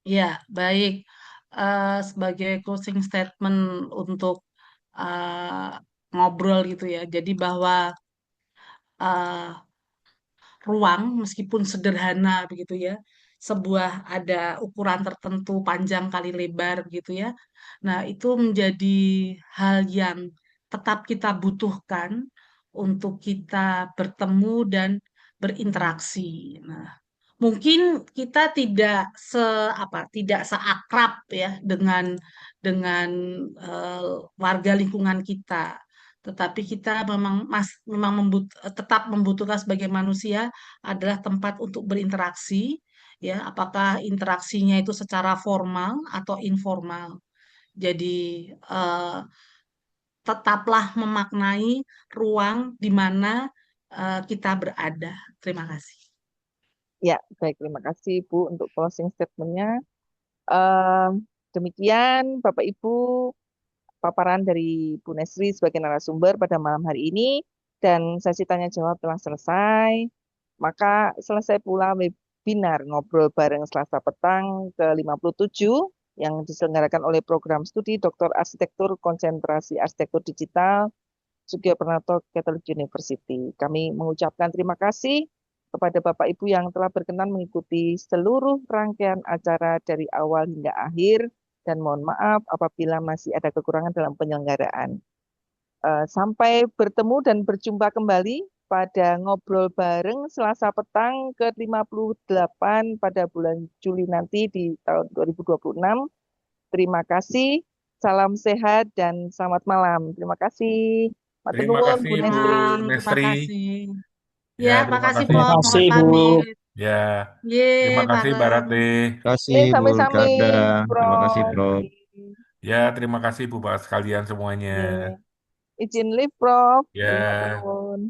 Ya, baik. Sebagai closing statement untuk ngobrol gitu ya. Jadi bahwa eh, ruang meskipun sederhana begitu ya, sebuah ada ukuran tertentu panjang kali lebar gitu ya. Nah, itu menjadi hal yang tetap kita butuhkan untuk kita bertemu dan berinteraksi. Nah, mungkin kita tidak seakrab ya dengan warga lingkungan kita, tetapi kita memang tetap membutuhkan sebagai manusia adalah tempat untuk berinteraksi ya, apakah interaksinya itu secara formal atau informal. Jadi eh, tetaplah memaknai ruang di mana kita berada. Terima kasih. Ya, baik. Terima kasih Ibu untuk closing statementnya. Eh, Demikian Bapak Ibu paparan dari Bu Nesri sebagai narasumber pada malam hari ini dan sesi tanya jawab telah selesai. Maka selesai pula webinar ngobrol bareng Selasa petang ke-57 yang diselenggarakan oleh program studi Dr. Arsitektur Konsentrasi Arsitektur Digital Sugiyopranoto Catholic University. Kami mengucapkan terima kasih kepada Bapak Ibu yang telah berkenan mengikuti seluruh rangkaian acara dari awal hingga akhir dan mohon maaf apabila masih ada kekurangan dalam penyelenggaraan. Sampai bertemu dan berjumpa kembali pada ngobrol bareng Selasa petang ke-58 pada bulan Juli nanti di tahun 2026. Terima kasih, salam sehat dan selamat malam. Terima kasih. Matur Terima nuwun kasih Bu Bu Nestri. Terima Nestri. kasih. Ya, Ya, terima makasih kasih. Terima Prof. kasih, Mohon Bu. pamit. Ya, Ye, terima kasih Mbak bareng. Rate. Terima kasih, Ye, Bu sami-sami, Kada. Terima kasih, Prof. Prof. Ya, terima kasih Bu Pak sekalian semuanya. Ye. Izin live, Prof. Ya. Matur nuwun.